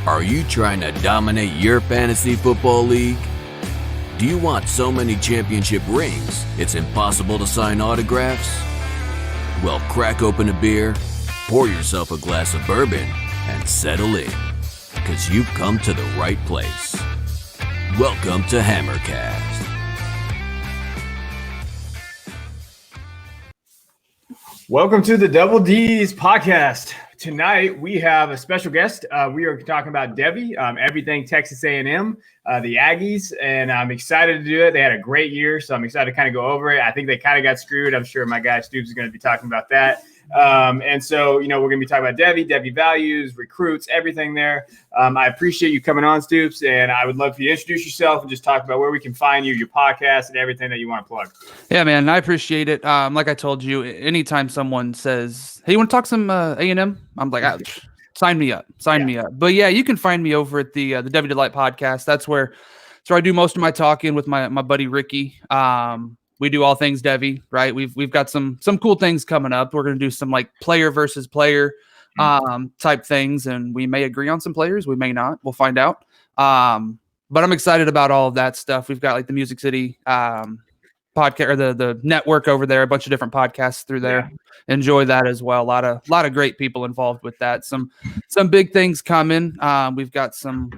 Are you trying to dominate your fantasy football league? Do you want so many championship rings it's impossible to sign autographs? Well, crack open a beer, pour yourself a glass of bourbon, and settle in, because you've come to the right place. Welcome to Hammercast. Welcome to the Double D's podcast. Tonight, we have a special guest. We are talking about Devy, everything Texas A&M, the Aggies, and I'm excited to do it. They had a great year, so I'm excited to kind of go over it. I think they kind of got screwed. I'm sure my guy Stoops is going to be talking about that. And so, we're going to be talking about Devy values, recruits, everything there. I appreciate you coming on, Stoops, and I would love for you to introduce yourself and just talk about where we can find you, your podcast, and everything that you want to plug. Yeah, man, I appreciate it. Like I told you, anytime someone says, hey, you want to talk some A&M? I'm like, sign me up. Me up. But yeah, you can find me over at the Devy Delight Podcast. That's where I do most of my talking with my buddy Ricky. We do all things Devy, right? We've got some cool things coming up. We're going to do some like player versus player type things, and we may agree on some players, we may not. We'll find out. But I'm excited about all of that stuff. We've got like the Music City podcast, or the network over there, a bunch of different podcasts through there. Yeah. Enjoy that as well. A lot of great people involved with that. Some big things coming. We've got some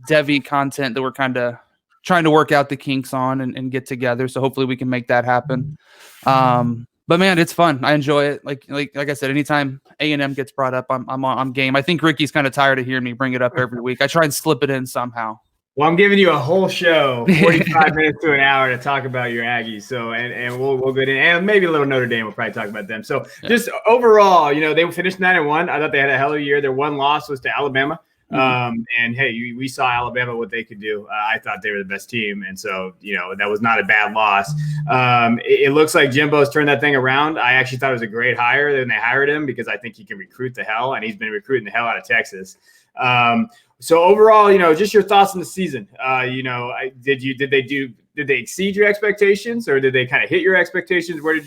Devy content that we're kind of trying to work out the kinks on and get together. So hopefully we can make that happen. But man, it's fun. I enjoy it. Like I said, anytime A&M gets brought up, I'm game. I think Ricky's kind of tired of hearing me bring it up every week. I try and slip it in somehow. Well, I'm giving you a whole show, 45 minutes to an hour to talk about your Aggies. So, and we'll get in, and maybe a little Notre Dame. We'll probably talk about them. So just overall, they finished 9-1. I thought they had a hell of a year. Their one loss was to Alabama. And hey, we saw Alabama, what they could do. I thought they were the best team. And so, that was not a bad loss. It looks like Jimbo's turned that thing around. I actually thought it was a great hire when they hired him, because I think he can recruit the hell, and he's been recruiting the hell out of Texas. So overall, just your thoughts on the season. Did they exceed your expectations, or did they kind of hit your expectations? Where did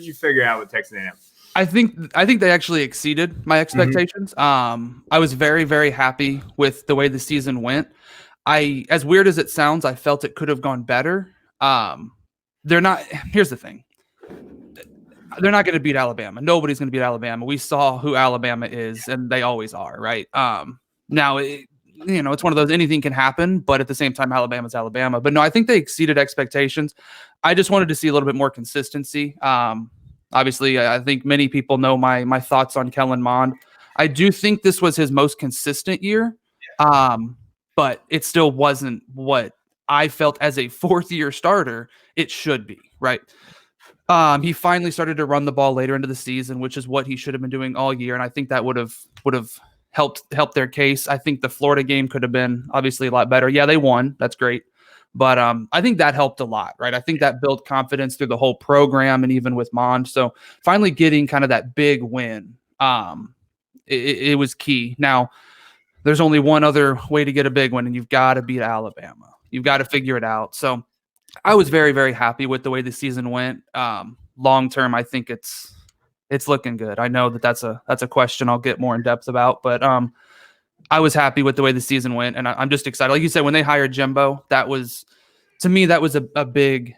you figure out with Texas A&M? I think they actually exceeded my expectations. Mm-hmm. I was very, very happy with the way the season went. As weird as it sounds, I felt it could have gone better. They're not. Here's the thing. They're not going to beat Alabama. Nobody's going to beat Alabama. We saw who Alabama is, and they always are, right? Now, it's one of those, anything can happen, but at the same time, Alabama's Alabama. But no, I think they exceeded expectations. I just wanted to see a little bit more consistency. Obviously, I think many people know my thoughts on Kellen Mond. I do think this was his most consistent year, but it still wasn't what I felt as a fourth-year starter it should be, right? He finally started to run the ball later into the season, which is what he should have been doing all year, and I think that would have helped their case. I think the Florida game could have been obviously a lot better. Yeah, they won. That's great. But I think that helped a lot, right? I think that built confidence through the whole program and even with Mond. So finally getting kind of that big win, it was key. Now, there's only one other way to get a big win, and you've got to beat Alabama. You've got to figure it out. So I was very, very happy with the way the season went. Long term, I think it's looking good. I know that's a question I'll get more in depth about, but I was happy with the way the season went, and I'm just excited. Like you said, when they hired Jimbo, to me, that was a big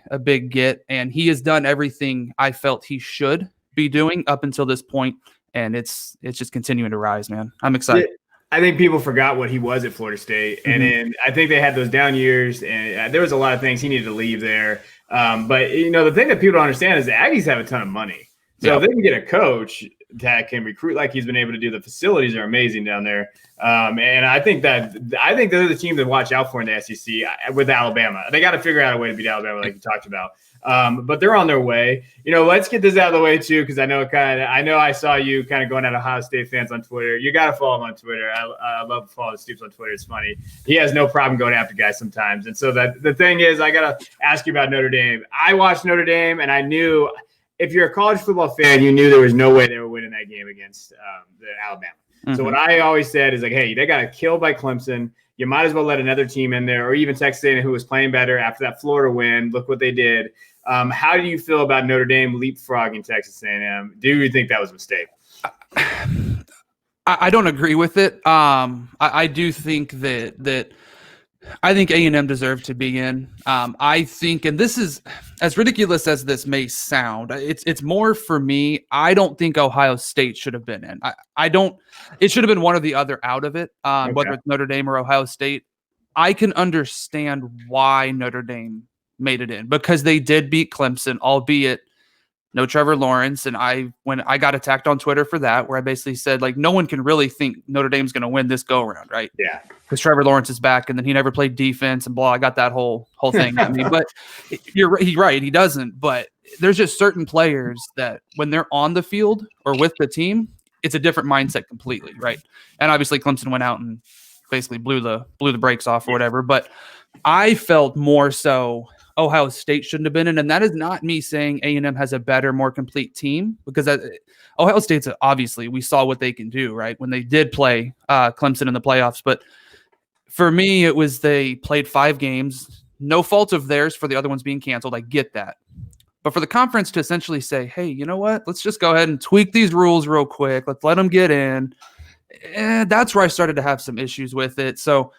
get, and he has done everything I felt he should be doing up until this point, and it's just continuing to rise, man. I'm excited. I think people forgot what he was at Florida State, and then I think they had those down years, and there was a lot of things he needed to leave there. But the thing that people don't understand is the Aggies have a ton of money. So if they can get a coach that can recruit like he's been able to do, the facilities are amazing down there. And I think they're the team to watch out for in the SEC with Alabama. They got to figure out a way to beat Alabama, like you talked about. But they're on their way. Let's get this out of the way too, because I know I saw you kind of going at Ohio State fans on Twitter. You got to follow him on Twitter. I love following Stoops on Twitter. It's funny. He has no problem going after guys sometimes. And so the thing is, I got to ask you about Notre Dame. I watched Notre Dame, and I knew – if you're a college football fan, you knew there was no way they were winning that game against the Alabama. Mm-hmm. So what I always said is like, hey, they got killed by Clemson. You might as well let another team in there, or even Texas A&M, who was playing better after that Florida win. Look what they did. How do you feel about Notre Dame leapfrogging Texas A&M? Do you think that was a mistake? I don't agree with it. I do think that I think A&M deserved to be in. I think, and this is as ridiculous as this may sound, it's more for me. I don't think Ohio State should have been in. I don't. It should have been one or the other out of it, whether it's Notre Dame or Ohio State. I can understand why Notre Dame made it in because they did beat Clemson, albeit no Trevor Lawrence. And when I got attacked on Twitter for that, where I basically said, like, no one can really think Notre Dame's going to win this go around, right? Yeah. Because Trevor Lawrence is back and then he never played defense and blah. I got that whole thing at me. But he's right. He doesn't. But there's just certain players that when they're on the field or with the team, it's a different mindset completely, right? And obviously Clemson went out and basically blew the brakes off or whatever. But I felt more so Ohio State shouldn't have been in, and that is not me saying A&M has a better, more complete team, because Ohio State's obviously we saw what they can do, right? When they did play Clemson in the playoffs, but for me, it was they played 5 games, no fault of theirs for the other ones being canceled. I get that, but for the conference to essentially say, "Hey, you know what? Let's just go ahead and tweak these rules real quick. Let's let them get in." That's where I started to have some issues with it. So.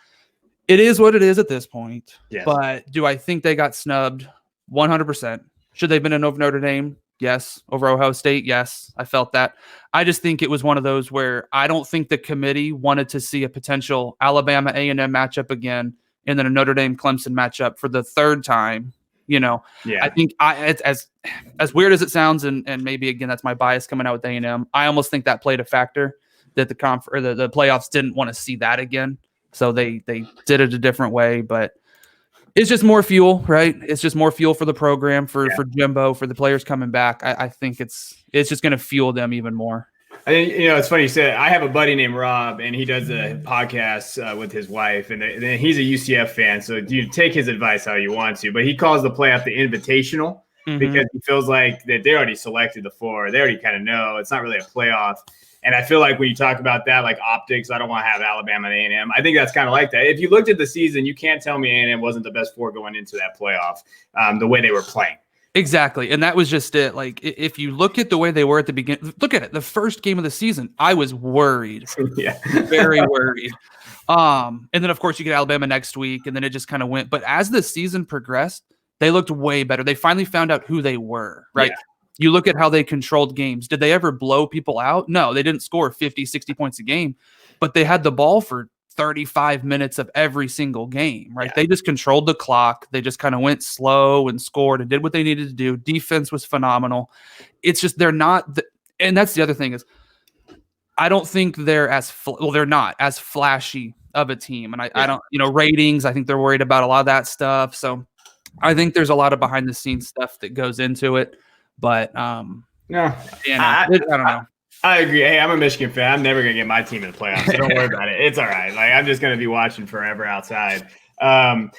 It is what it is at this point. Yes. But do I think they got snubbed? 100%. Should they have been in over Notre Dame? Yes. Over Ohio State? Yes. I felt that. I just think it was one of those where I don't think the committee wanted to see a potential Alabama A&M matchup again and then a Notre Dame Clemson matchup for the third time. I think it's as weird as it sounds, and maybe again that's my bias coming out with A&M. I almost think that played a factor that the playoffs didn't want to see that again. So they did it a different way, but it's just more fuel, right? It's just more fuel for the program, for Jimbo, for the players coming back. I think it's just going to fuel them even more. I think, it's funny you said, I have a buddy named Rob, and he does a podcast with his wife, and he's a UCF fan. So you take his advice how you want to, but he calls the playoff the invitational because he feels like that they already selected the 4. They already kind of know it's not really a playoff. And I feel like when you talk about that, like optics, I don't want to have Alabama and A&M. I think that's kind of like that. If you looked at the season, you can't tell me A&M wasn't the best 4 going into that playoff, the way they were playing. Exactly. And that was just it. Like, if you look at the way they were at the beginning, look at it. The first game of the season, I was worried. Very worried. And then, of course, you get Alabama next week, and then it just kind of went. But as the season progressed, they looked way better. They finally found out who they were, right? Yeah. You look at how they controlled games. Did they ever blow people out? No, they didn't score 50, 60 points a game, but they had the ball for 35 minutes of every single game, right? Yeah. They just controlled the clock. They just kind of went slow and scored and did what they needed to do. Defense was phenomenal. It's just they're not and that's the other thing is I don't think they're they're not as flashy of a team. And I don't, ratings, I think they're worried about a lot of that stuff. So I think there's a lot of behind the scenes stuff that goes into it. But I don't know. I agree. Hey, I'm a Michigan fan. I'm never gonna get my team in the playoffs, so don't worry about it. It's all right. Like, I'm just gonna be watching forever outside. I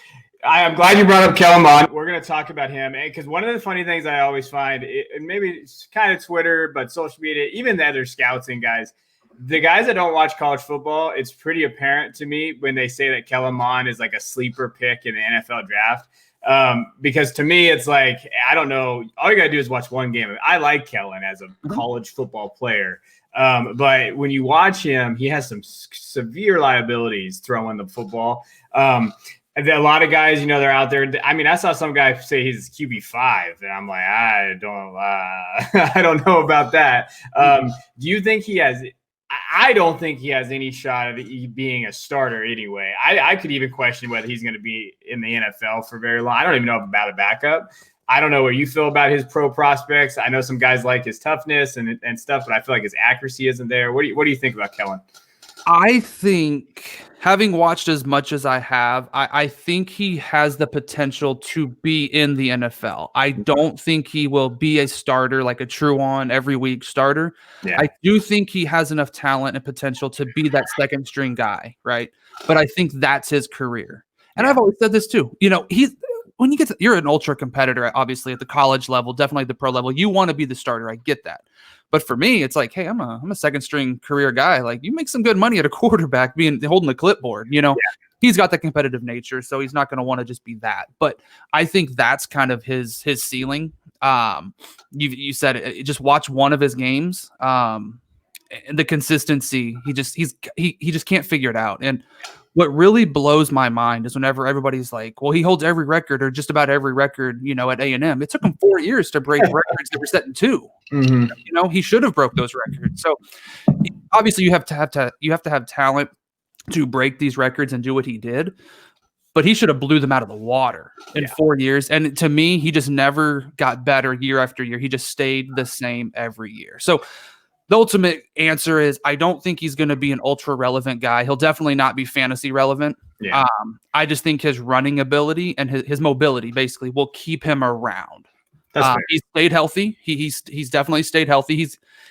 am glad you brought up Kellen Mond. We're gonna talk about him because one of the funny things I always find, and maybe it's kind of Twitter, but social media, even the other scouts and guys, the guys that don't watch college football, it's pretty apparent to me when they say that Kellen Mond is like a sleeper pick in the NFL draft. Because to me, it's like, I don't know. All you got to do is watch one game. I like Kellen as a college football player. But when you watch him, he has some severe liabilities throwing the football. A lot of guys, they're out there. I mean, I saw some guy say he's QB5, and I'm like, I don't know about that. Do you think he has? I don't think he has any shot of being a starter anyway. I could even question whether he's going to be in the NFL for very long. I don't even know about a backup. I don't know what you feel about his pro prospects. I know some guys like his toughness and stuff, but I feel like his accuracy isn't there. What do you think about Kellen? I think, having watched as much as I have, I think he has the potential to be in the NFL. I don't think he will be a starter, like a true on every week starter. Yeah. I do think he has enough talent and potential to be that second string guy, right? But I think that's his career. And I've always said this too. When you you're an ultra competitor, obviously at the college level, definitely the pro level, you want to be the starter. I get that. But for me, it's like, hey, I'm a second string career guy. Like, you make some good money at a quarterback holding the clipboard, He's got the competitive nature, so he's not going to want to just be that. But I think that's kind of his ceiling. You said it, just watch one of his games. the consistency, he just can't figure it out. And what really blows my mind is whenever everybody's like, well, he holds every record or just about every record, at A&M. It took him 4 years to break records that were set in 2. Mm-hmm. He should have broke those records. So obviously you have to have talent to break these records and do what he did. But he should have blew them out of the water in 4 years. And to me, he just never got better year after year. He just stayed the same every year. So the ultimate answer is I don't think he's going to be an ultra relevant guy. He'll definitely not be fantasy relevant. Yeah. I just think his running ability and his mobility basically will keep him around. He's stayed healthy. He's definitely stayed healthy.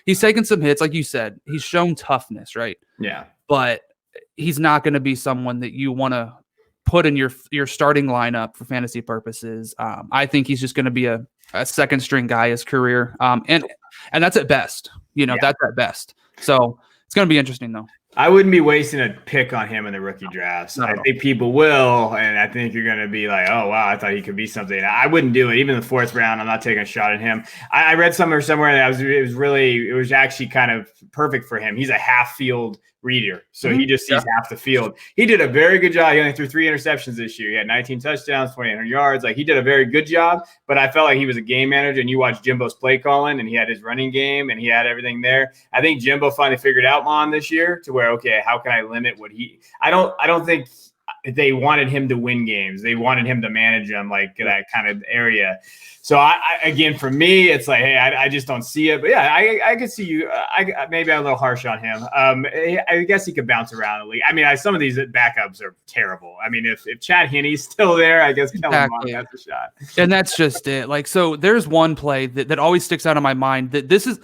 He's taken some hits, like you said. He's shown toughness, right? Yeah. But he's not going to be someone that you want to put in your starting lineup for fantasy purposes. I think he's just going to be a second string guy his career. And that's at best, that's at best. So it's going to be interesting though. I wouldn't be wasting a pick on him in the rookie drafts. I think people will, and I think you're going to be like, oh, wow, I thought he could be something. I wouldn't do it. Even in the 4th round, I'm not taking a shot at him. I read somewhere that it was actually kind of perfect for him. He's a half field reader, so he just sees half the field. He did a very good job. He only threw 3 interceptions this year. He had 19 touchdowns, 2,800 yards. Like, he did a very good job, but I felt like he was a game manager, and you watch Jimbo's play calling, and he had his running game, and he had everything there. I think Jimbo finally figured out Mon this year to where, okay, how can I limit what I don't think they wanted him to win games. They wanted him to manage them, like that kind of area. So again, for me, it's like, hey, I just don't see it. But yeah, I could see you. Maybe I'm a little harsh on him. I guess he could bounce around the league. I mean, some of these backups are terrible. I mean, if Chad Henne's still there, I guess Kellen Mond has a shot. And that's just it. Like, so there's one play that always sticks out in my mind that this is.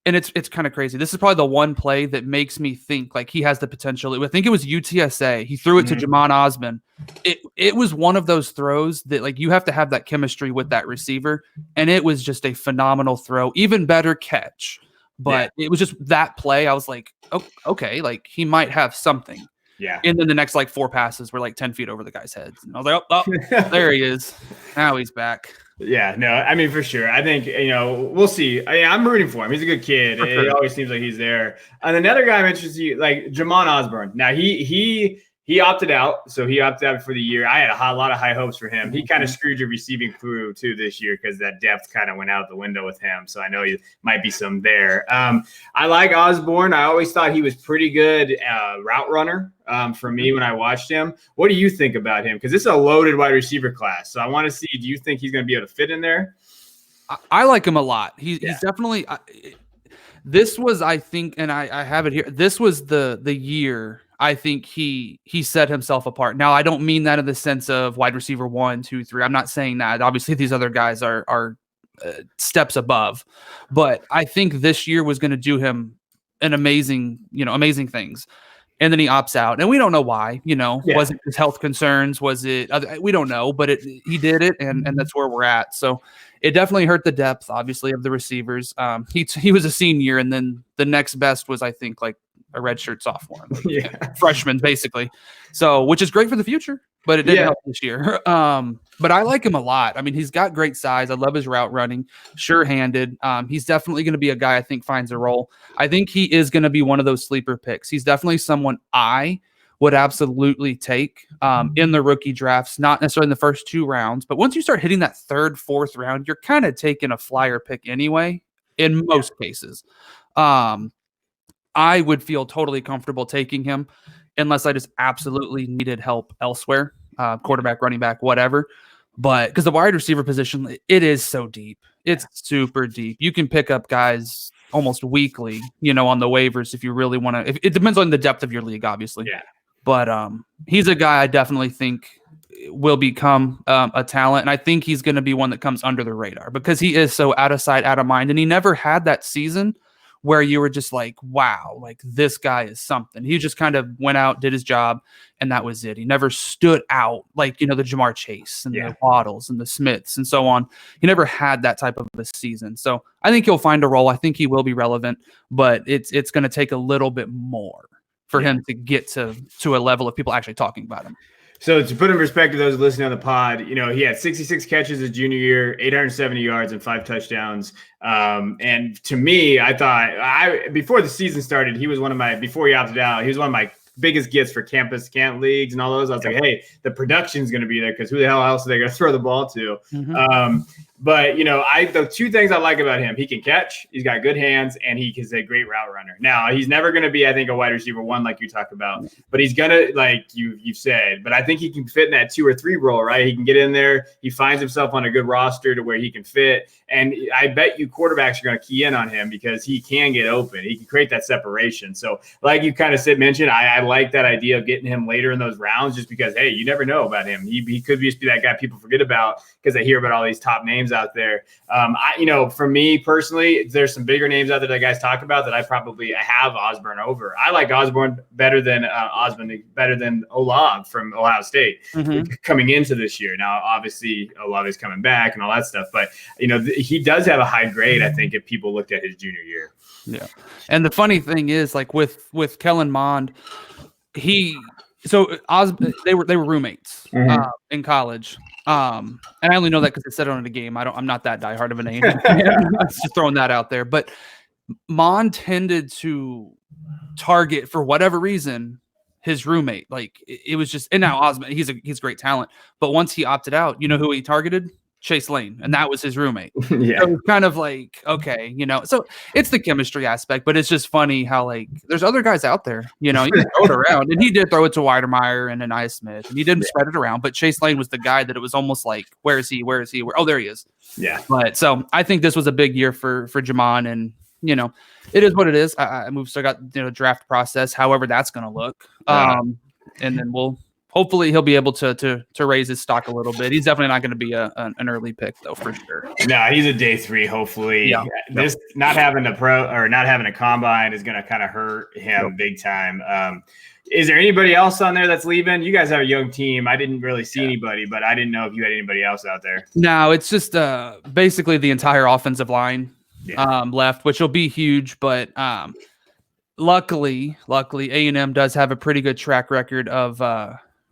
And it's kind of crazy. This is probably the one play that makes me think like he has the potential. I think it was UTSA. He threw it to Jamon Osmond. It was one of those throws that like you have to have that chemistry with that receiver. And it was just a phenomenal throw, even better catch. But it was just that play. I was like, oh, okay, like he might have something. Yeah. And then the next like 4 passes were like 10 feet over the guy's heads. And I was like, oh, there he is. Now he's back. Yeah, no, I mean, for sure. I think, we'll see. I'm rooting for him. He's a good kid. It always seems like he's there. And another guy I'm interested in, like Jamon Osborne. Now, he opted out. So he opted out for the year. I had a lot of high hopes for him. He kind of screwed your receiving crew, too, this year because that depth kind of went out the window with him. So I know you might be some there. I like Osborne. I always thought he was pretty good route runner. For me, when I watched him, what do you think about him? Because this is a loaded wide receiver class. So I want to see, do you think he's going to be able to fit in there? I like him a lot. He's definitely this was, I think, and I have it here. This was the year I think he set himself apart. Now, I don't mean that in the sense of wide receiver 1, 2, 3. I'm not saying that. Obviously, these other guys are steps above. But I think this year was going to do him an amazing things. And then he opts out, and we don't know why. Was it his health concerns? Was it? We don't know, but he did it, and that's where we're at. So it definitely hurt the depth, obviously, of the receivers. He was a senior, and then the next best was, I think, like a redshirt sophomore, freshman, basically. So, which is great for the future, but it didn't help this year. But I like him a lot. I mean, he's got great size. I love his route running, sure-handed. He's definitely going to be a guy I think finds a role. I think he is going to be one of those sleeper picks. He's definitely someone I would absolutely take in the rookie drafts, not necessarily in the first 2 rounds, but once you start hitting that 3rd, 4th round, you're kind of taking a flyer pick anyway, in most cases. I would feel totally comfortable taking him unless I just absolutely needed help elsewhere, quarterback, running back, whatever. But because the wide receiver position, it is so deep. It's super deep. You can pick up guys almost weekly, on the waivers if you really want to. It depends on the depth of your league, obviously. Yeah. But he's a guy I definitely think will become a talent. And I think he's going to be one that comes under the radar because he is so out of sight, out of mind. And he never had that season where you were just like, wow, like this guy is something. He just kind of went out, did his job, and that was it. He never stood out like, the Jamar Chase and the Waddles and the Smiths and so on. He never had that type of a season. So I think he'll find a role. I think he will be relevant, but it's going to take a little bit more for him to get to a level of people actually talking about him. So to put in perspective, those listening on the pod, he had 66 catches his junior year, 870 yards and 5 touchdowns. And to me, I thought before the season started, before he opted out, he was one of my biggest gets for campus camp leagues and all those. I was like, hey, the production's going to be there because who the hell else are they going to throw the ball to? Mm-hmm. But the two things I like about him, he can catch, he's got good hands, and he is a great route runner. Now, he's never going to be, I think, a wide receiver one like you talked about, but he's going to, like you've said, but I think he can fit in that 2 or 3 role, right? He can get in there. He finds himself on a good roster to where he can fit. And I bet you quarterbacks are going to key in on him because he can get open. He can create that separation. So like you kind of mentioned, I like that idea of getting him later in those rounds just because, hey, you never know about him. He could just be that guy people forget about because they hear about all these top names out there. For me personally, there's some bigger names out there that guys talk about that I have Osborne over. I like Osborne better than Olave from Ohio State coming into this year. Now, obviously, Olave is coming back and all that stuff, but he does have a high grade, I think, if people looked at his junior year. Yeah. And the funny thing is, like with Kellen Mond, they were roommates in college. And I only know that because I said it on a game. I'm not that diehard of an A&M fan. I'm just throwing that out there. But Mond tended to target, for whatever reason, his roommate. Like it was just, and now Osmond, he's great talent. But once he opted out, you know who he targeted? Chase Lane, and that was his roommate. Yeah. So it's kind of like, okay, so it's the chemistry aspect, but it's just funny how like there's other guys out there, you can throw it around, and he did throw it to Weidermeyer and Anaya Smith, and he didn't spread it around, but Chase Lane was the guy that it was almost like, where is he? Oh, there he is. Yeah. But so I think this was a big year for Jamon, and it is what it is. We've still got draft process, however that's going to look, and then hopefully he'll be able to raise his stock a little bit. He's definitely not going to be an early pick though, for sure. No, he's a day 3. Hopefully, this not having a combine is going to kind of hurt him big time. Is there anybody else on there that's leaving? You guys have a young team. I didn't really see anybody, but I didn't know if you had anybody else out there. No, it's just basically the entire offensive line left, which will be huge. But luckily, A&M does have a pretty good track record of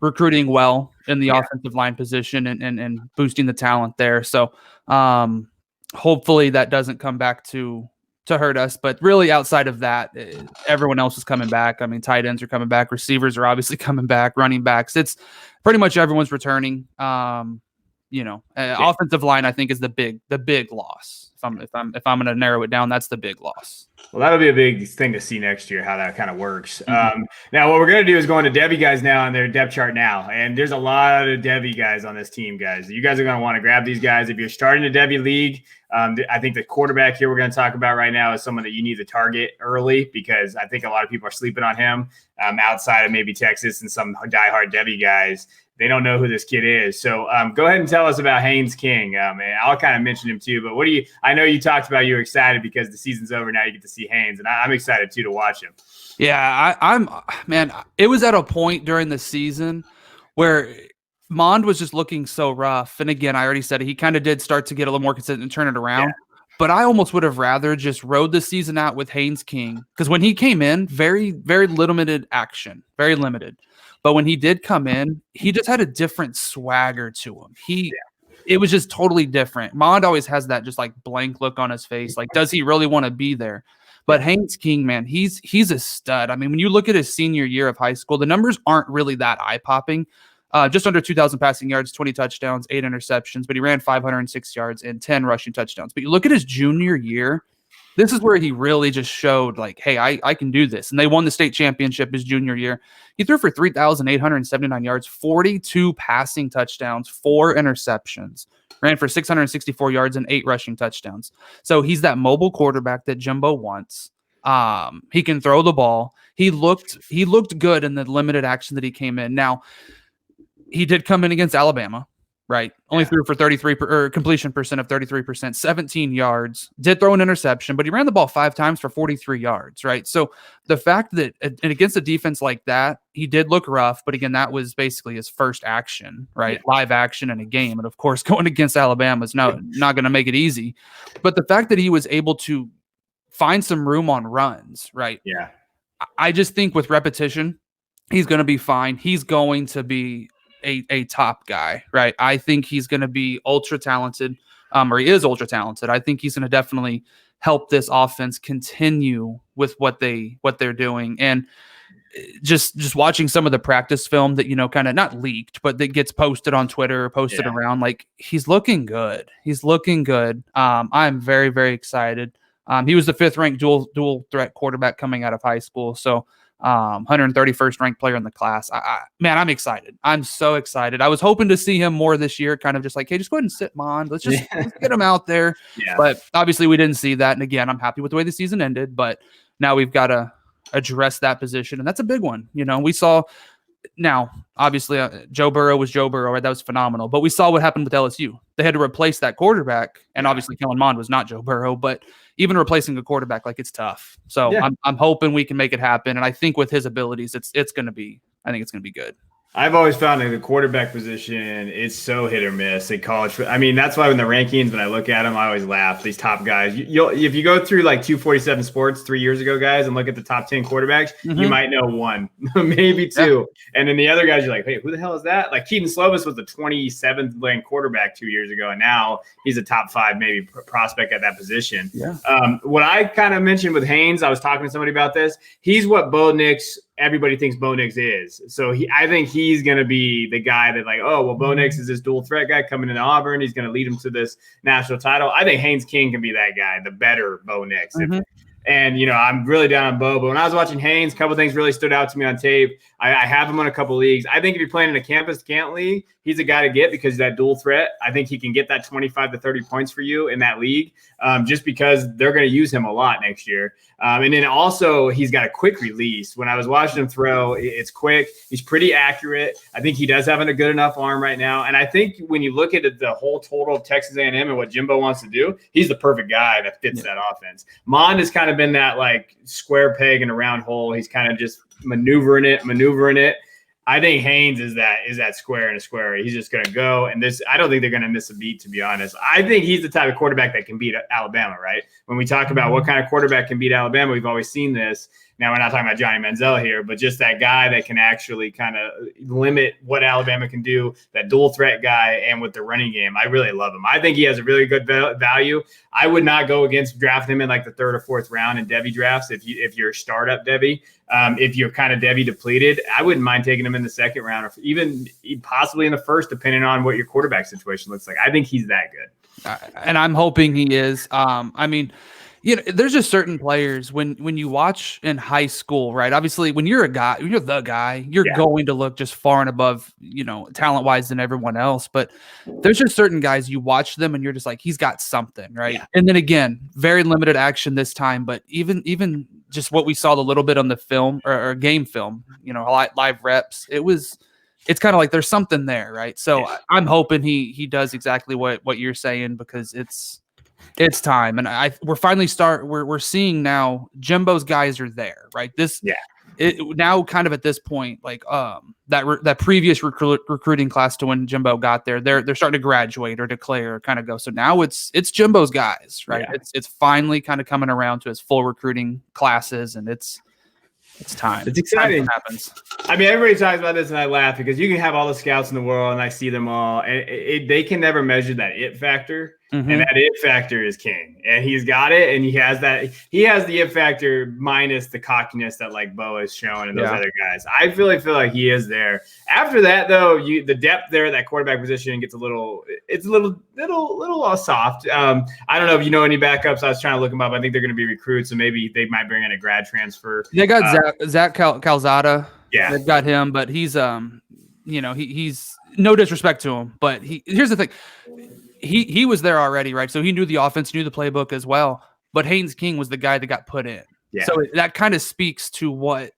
recruiting well in the offensive line position and boosting the talent there. So hopefully that doesn't come back to hurt us. But really outside of that, everyone else is coming back. I mean, tight ends are coming back. Receivers are obviously coming back. Running backs. It's pretty much everyone's returning. Offensive line, I think, is the big loss. If I'm going to narrow it down, that's the big loss. Well, that'll be a big thing to see next year, how that kind of works. Now, what we're going to do is go into Devy guys now on their depth chart now. And there's a lot of Devy guys on this team, guys. You guys are going to want to grab these guys. If you're starting a Devy league, I think the quarterback here we're going to talk about right now is someone that you need to target early because I think a lot of people are sleeping on him outside of maybe Texas and some diehard Devy guys. They don't know who this kid is. So go ahead and tell us about Haynes King. And I'll kind of mention him too, but I know you talked about you were excited because the season's over. Now you get to see Haynes, and I'm excited too to watch him. Yeah, it was at a point during the season where Mond was just looking so rough. And again, I already said it, he kind of did start to get a little more consistent and turn it around. Yeah. But I almost would have rather just rode the season out with Haynes King because when he came in, very, very limited action, very limited. But when he did come in, he just had a different swagger to him. It was just totally different. Mond always has that just like blank look on his face. Like, does he really want to be there? But Haynes King, man, he's a stud. I mean, when you look at his senior year of high school, the numbers aren't really that eye-popping. Just under 2,000 passing yards, 20 touchdowns, 8 interceptions, but he ran 506 yards and 10 rushing touchdowns. But you look at his junior year, this is where he really just showed like, hey, I can do this. And they won the state championship his junior year. He threw for 3,879 yards, 42 passing touchdowns, 4 interceptions, ran for 664 yards and 8 rushing touchdowns. So he's that mobile quarterback that Jimbo wants. He can throw the ball. He looked good in the limited action that he came in. Now, he did come in against Alabama. Right. Only threw for 33 completion percent of 33%, 17 yards, did throw an interception, but he ran the ball 5 times for 43 yards. Right. So the fact that and against a defense like that, he did look rough. But again, that was basically his first action, right? Yeah. Live action in a game. And of course, going against Alabama is not going to make it easy. But the fact that he was able to find some room on runs. Right. Yeah. I just think with repetition, he's going to be fine. He's going to be a top guy, right? I think he's going to be ultra talented, or he is ultra talented. I think he's going to definitely help this offense continue with what they're doing. And just watching some of the practice film that, kind of not leaked, but that gets posted on Twitter or posted around, like, he's looking good. I'm very, very excited. He was the 5th ranked dual threat quarterback coming out of high school. So 131st ranked player in the class. Man, I'm excited. I'm so excited. I was hoping to see him more this year, kind of just like, hey, just go ahead and sit Mond. Let's get him out there. Yeah. But obviously we didn't see that. And again, I'm happy with the way the season ended, but now we've got to address that position. And that's a big one. We saw now, obviously Joe Burrow was Joe Burrow, right? That was phenomenal. But we saw what happened with LSU. They had to replace that quarterback. And obviously Kellen Mond was not Joe Burrow, but even replacing a quarterback, like, it's tough. So I'm hoping we can make it happen. And I think with his abilities, it's going to be good. I've always found that the quarterback position is so hit or miss in college. I mean, that's why in the rankings, when I look at them, I always laugh. These top guys, if you go through like 247 Sports 3 years ago, guys, and look at the top 10 quarterbacks, you might know one, maybe two. Yeah. And then the other guys, you're like, hey, who the hell is that? Like Keaton Slovis was the 27th ranked quarterback 2 years ago, and now he's a top 5 maybe prospect at that position. Yeah. What I kind of mentioned with Haynes, I was talking to somebody about this. He's what Bo Nix everybody thinks Bo Nix is. So I think he's going to be the guy that, like, oh, well, Bo Nix is this dual threat guy coming into Auburn. He's going to lead him to this national title. I think Haynes King can be that guy, the better Bo Nix. And, I'm really down on Bo. But when I was watching Haynes, a couple things really stood out to me on tape. I have him on a couple leagues. I think if you're playing in a campus Can't league, he's a guy to get because that dual threat. I think he can get that 25 to 30 points for you in that league just because they're going to use him a lot next year. And then also he's got a quick release. When I was watching him throw, it's quick. He's pretty accurate. I think he does have a good enough arm right now. And I think when you look at the whole total of Texas A&M and what Jimbo wants to do, he's the perfect guy that fits that offense. Mond has kind of been that like square peg in a round hole. He's kind of just maneuvering it. I think Haynes is that square in a square. He's just going to go. And I don't think they're going to miss a beat, to be honest. I think he's the type of quarterback that can beat Alabama, right? When we talk about what kind of quarterback can beat Alabama, we've always seen this. Now, we're not talking about Johnny Manziel here, but just that guy that can actually kind of limit what Alabama can do, that dual threat guy, and with the running game. I really love him. I think he has a really good value. I would not go against drafting him in like the 3rd or 4th round in Devy drafts if you're startup Devy. If you're kind of Devy depleted, I wouldn't mind taking him in the 2nd round or even possibly in the 1st, depending on what your quarterback situation looks like. I think he's that good. And I'm hoping he is. I mean, there's just certain players when you watch in high school, right? Obviously, when you're the guy, you're going to look just far and above, talent wise than everyone else. But there's just certain guys you watch them and you're just like, he's got something, right? Yeah. And then again, very limited action this time, but even just what we saw the little bit on the film or game film, live reps, it's kind of like there's something there, right? So I'm hoping he does exactly what you're saying because it's time. And we're finally we're seeing now Jimbo's guys are there, right? Now kind of at this point, like that previous recruiting class to when Jimbo got there, they're starting to graduate or declare or kind of go. So now it's Jimbo's guys, right? Yeah. It's finally kind of coming around to his full recruiting classes, and it's time. It's exciting. Time happens. I mean, everybody talks about this, and I laugh because you can have all the scouts in the world, and I see them all, and they can never measure that it factor. And that it factor is king, and he's got it, and he has the it factor minus the cockiness that like Bo is showing and those other guys. I really feel like he is there. After that, though, the depth there at that quarterback position gets a little soft. I don't know if you know any backups. I was trying to look them up. I think they're going to be recruits, so maybe they might bring in a grad transfer. They got Zach Calzada. Yeah, they've got him, but he's he's no disrespect to him, but here's the thing. He was there already, right? So he knew the offense, knew the playbook as well. But Haynes King was the guy that got put in. Yeah. So that kind of speaks to what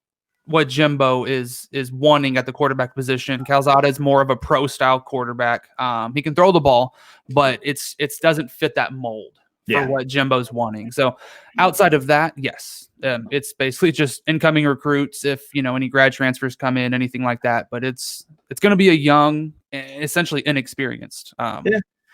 Jimbo is wanting at the quarterback position. Calzada is more of a pro-style quarterback. He can throw the ball, but it doesn't fit that mold for what Jimbo's wanting. So outside of that, yes, it's basically just incoming recruits. If any grad transfers come in, anything like that. But it's going to be a young, essentially inexperienced.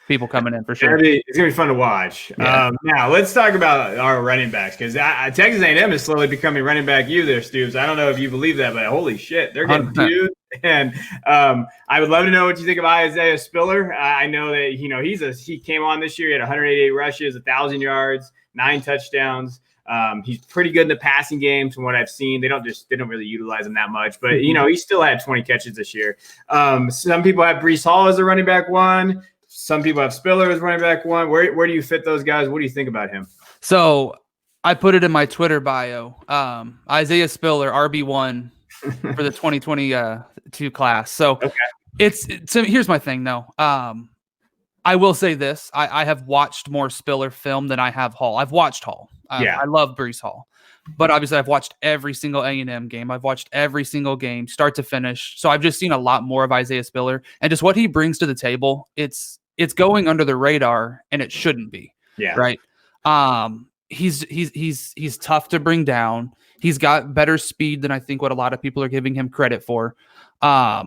People coming in for sure. It's gonna be fun to watch. Yeah. Now let's talk about our running backs because Texas A&M is slowly becoming running back you there, Stoops. I don't know if you believe that, but holy shit, they're getting 2 And I would love to know what you think of Isaiah Spiller. I know that he came on this year. He had 188 rushes, 1,000 yards, 9 touchdowns. He's pretty good in the passing game from what I've seen. They don't really utilize him that much, but he still had 20 catches this year. Some people have Breece Hall as a running back 1. Some people have Spiller as running back 1. Where do you fit those guys? What do you think about him? So I put it in my Twitter bio. Isaiah Spiller, RB1 for the 2022 class. So here's my thing though. I will say this. I have watched more Spiller film than I have Hall. I've watched Hall. I love Breece Hall. But obviously I've watched every single A&M game. I've watched every single game, start to finish. So I've just seen a lot more of Isaiah Spiller. And just what he brings to the table, it's going under the radar, and it shouldn't be. Yeah. Right. He's tough to bring down. He's got better speed than I think what a lot of people are giving him credit for. But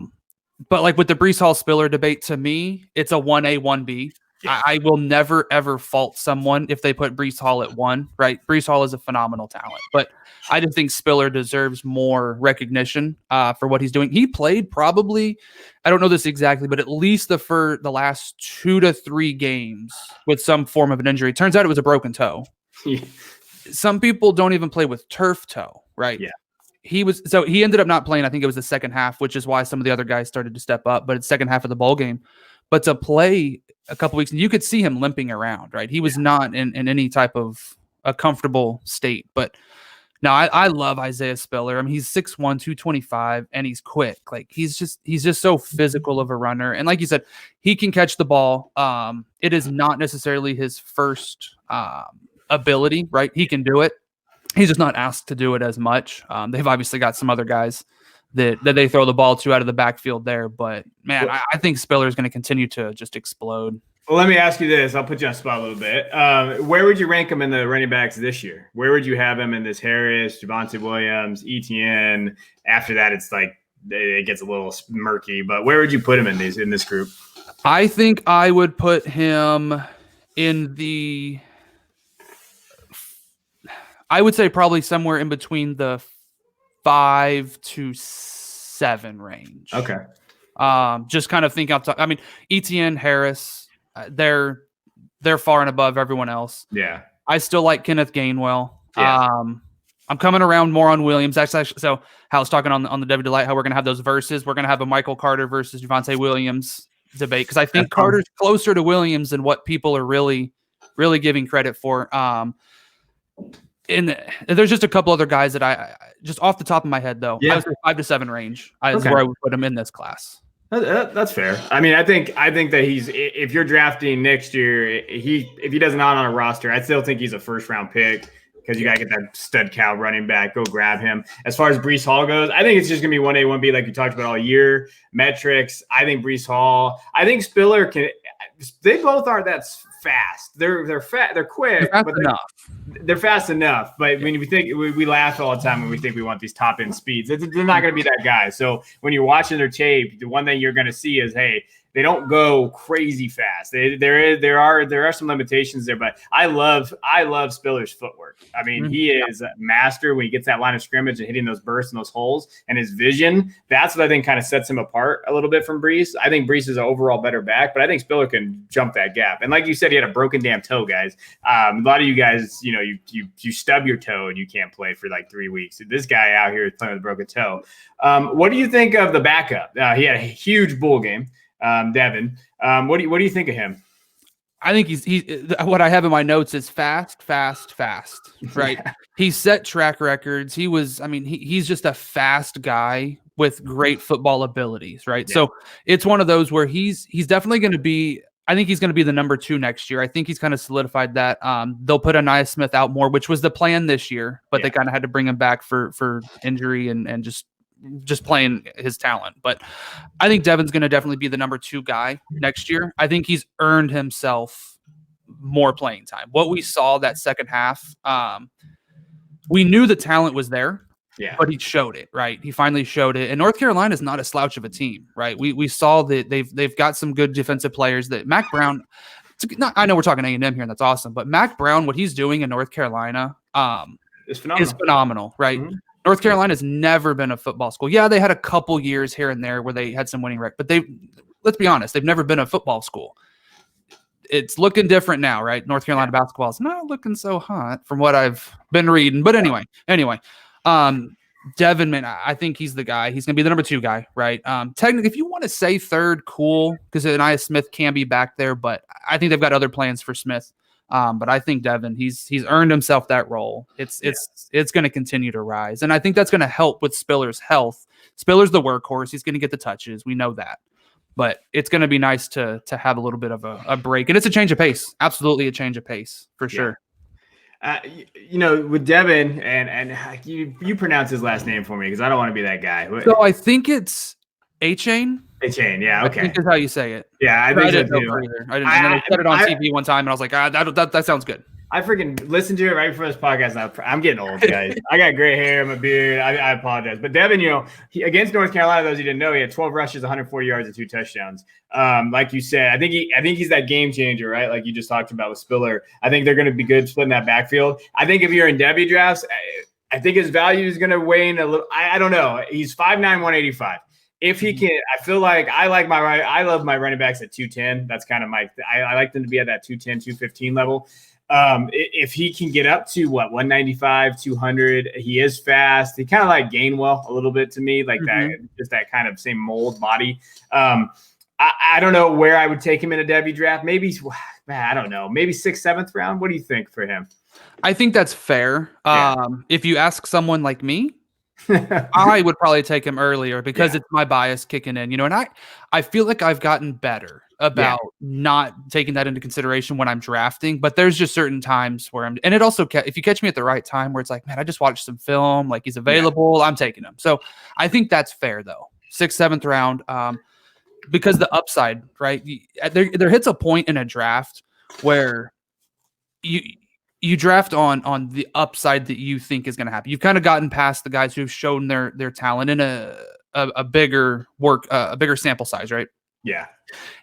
like with the Breece Hall Spiller debate, to me, it's a 1A, 1B. Yeah. I will never, ever fault someone if they put Breece Hall at 1, right? Breece Hall is a phenomenal talent, but I just think Spiller deserves more recognition for what he's doing. He played probably, I don't know this exactly, but at least the last 2 to 3 games with some form of an injury. Turns out it was a broken toe. Yeah. Some people don't even play with turf toe, right? Yeah. He ended up not playing. I think it was the second half, which is why some of the other guys started to step up, but it's second half of the bowl game. But to play a couple weeks, you could see him limping around, right? He was not in any type of a comfortable state. But no, I love Isaiah Spiller. I mean, he's 6'1", 225, and he's quick. Like he's just so physical of a runner. And like you said, he can catch the ball. It is not necessarily his first ability, right? He can do it. He's just not asked to do it as much. They've obviously got some other guys that they throw the ball to out of the backfield there. But, man, I think Spiller is going to continue to just explode. Well, let me ask you this. I'll put you on the spot a little bit. Where would you rank him in the running backs this year? Where would you have him in this Harris, Javonte Williams, Etienne? After that, it's like it gets a little murky. But where would you put him in this group? I think I would put him in the – I would say probably somewhere in between the 5 to 7 range. Okay. Just kind of think outside. I mean, Etienne, Harris, they're far and above everyone else. Yeah. I still like Kenneth Gainwell. Yeah. I'm coming around more on Williams. Actually, so how I was talking on the Devy Delight, how we're going to have those verses. We're going to have a Michael Carter versus Javonte Williams debate because I think Carter's closer to Williams than what people are really, really giving credit for. And there's just a couple other guys that I just off the top of my head though, I was 5 to 7 range. Is where I would put him in this class. That's fair. I mean, I think that if you're drafting next year, if he doesn't on a roster, I still think he's a first round pick because you got to get that stud cow running back. Go grab him. As far as Breece Hall goes, I think it's just gonna be 1A, 1B like you talked about all year. Metrics. I think Breece Hall. I think Spiller can. They both are that fast. They're fat. They're quick. They're fast enough. But when we think we laugh all the time when we think we want these top end speeds. They're not going to be that guy. So when you're watching their tape, the one thing you're going to see is, hey, they don't go crazy fast. There are some limitations there, but I love Spiller's footwork. I mean, he is a master when he gets that line of scrimmage and hitting those bursts and those holes, and his vision. That's what I think kind of sets him apart a little bit from Breece. I think Breece is an overall better back, but I think Spiller can jump that gap. And like you said, he had a broken damn toe, guys. A lot of you guys, you stub your toe and you can't play for like 3 weeks. This guy out here is playing with a broken toe. What do you think of the backup? He had a huge bowl game. Devin, what do you think of him? I think he's what I have in my notes is fast, right? He set track records. He's just a fast guy with great football abilities, right? Yeah. So it's one of those where he's definitely going to be, I think he's going to be the number 2 next year. I think he's kind of solidified that. They'll put Anaya Smith out more, which was the plan this year, but they kind of had to bring him back for injury and just playing his talent. But I think Devin's going to definitely be the number 2 guy next year. I think he's earned himself more playing time. What we saw that second half, we knew the talent was there, but he showed it, right? He finally showed it. And North Carolina is not a slouch of a team, right? We saw that they've got some good defensive players. That Mac Brown, I know we're talking A&M here, and that's awesome, but Mac Brown, what he's doing in North Carolina is phenomenal, right? Mm-hmm. North Carolina's never been a football school. Yeah, they had a couple years here and there where they had some winning record, but let's be honest, they've never been a football school. It's looking different now, right? North Carolina basketball is not looking so hot from what I've been reading. But anyway, Devin, man, I think he's the guy. He's going to be the number 2 guy, right? Technically, if you want to say third, cool, because Anaya Smith can be back there, but I think they've got other plans for Smith. But I think Devin, he's earned himself that role. It's going to continue to rise, and I think that's going to help with Spiller's health. Spiller's the workhorse; he's going to get the touches. We know that, but it's going to be nice to have a little bit of a break, and it's a change of pace. Absolutely, a change of pace for sure. With Devin, and you pronounce his last name for me because I don't want to be that guy. So I think it's A-Chain. A-Chain, yeah, okay. I think is how you say it. Yeah, I think so too. I said it on TV one time, and I was like, that sounds good. I freaking listened to it right before this podcast. And I'm getting old, guys. I got gray hair, I'm a beard. I apologize. But Devin, against North Carolina, those who didn't know, he had 12 rushes, 140 yards, and 2 touchdowns. Like you said, I think he's that game changer, right? Like you just talked about with Spiller. I think they're going to be good splitting that backfield. I think if you're in Devy drafts, I think his value is going to wane a little. I don't know. He's 5'9", 185. If he can, I feel like I love my running backs at 210. That's kind of I like them to be at that 210, 215 level. If he can get up to 195, 200, he is fast. He kind of like Gainwell a little bit to me, like that, just that kind of same mold body. I don't know where I would take him in a Devy draft. Maybe, I don't know, maybe 6th, 7th round. What do you think for him? I think that's fair. If you ask someone like me, I would probably take him earlier because it's my bias kicking in, and I feel like I've gotten better about not taking that into consideration when I'm drafting, but there's just certain times where and it also, if you catch me at the right time where it's like, man, I just watched some film, like he's available, I'm taking him. So I think that's fair though. 6th, 7th round, because the upside, right? There hits a point in a draft where you draft on the upside that you think is going to happen. You've kind of gotten past the guys who've shown their talent in a bigger sample size, right? Yeah.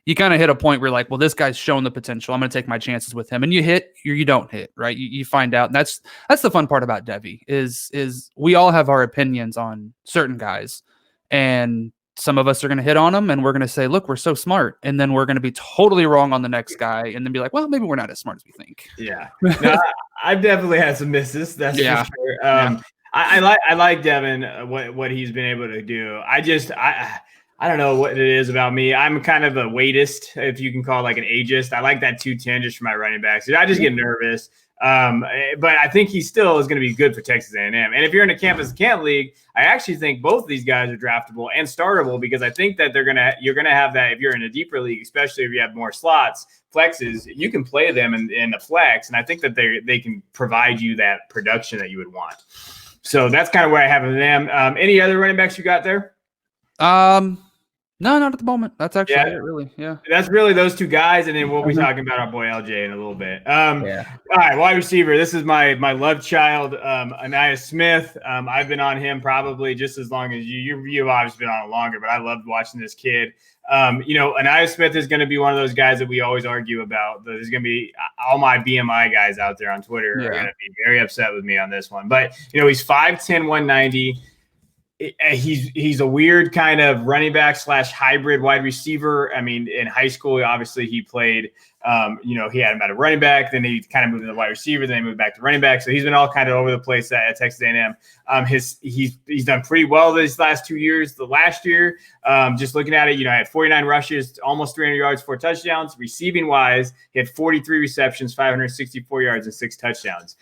You kind of hit a point where you're like, well, this guy's shown the potential. I'm going to take my chances with him. And you hit or you don't hit, right? You find out. And that's the fun part about Devy is we all have our opinions on certain guys. And some of us are going to hit on them and we're going to say, look, we're so smart. And then we're going to be totally wrong on the next guy and then be like, well, maybe we're not as smart as we think. Yeah. No, I've definitely had some misses. That's for sure. I like Devin, what he's been able to do. I don't know what it is about me. I'm kind of a weightist, if you can call it like an ageist. I like that 210 just for my running backs. I just get nervous. But I think he still is going to be good for Texas A&M. And if you're in a campus camp league, I actually think both of these guys are draftable and startable because I think that you're going to have that if you're in a deeper league, especially if you have more slots, flexes, you can play them in the flex. And I think that they can provide you that production that you would want. So that's kind of where I have them. Any other running backs you got there? No, not at the moment. That's actually it, really. Yeah. That's really those two guys, and then we'll be talking about our boy LJ in a little bit. All right, wide receiver. This is my love child, Anaya Smith. I've been on him probably just as long as you. You've obviously been on it longer, but I loved watching this kid. Anaya Smith is going to be one of those guys that we always argue about. There's going to be all my BMI guys out there on Twitter are going to be very upset with me on this one. But, he's 5'10", 190. He's a weird kind of running back / hybrid wide receiver. I mean, in high school, obviously he played, he had him at a running back, then he kind of moved to the wide receiver, then he moved back to running back. So he's been all kind of over the place at Texas A&M. He's done pretty well these last 2 years. The last year, just looking at it, I had 49 rushes, almost 300 yards, 4 touchdowns. Receiving wise, he had 43 receptions, 564 yards, and 6 touchdowns.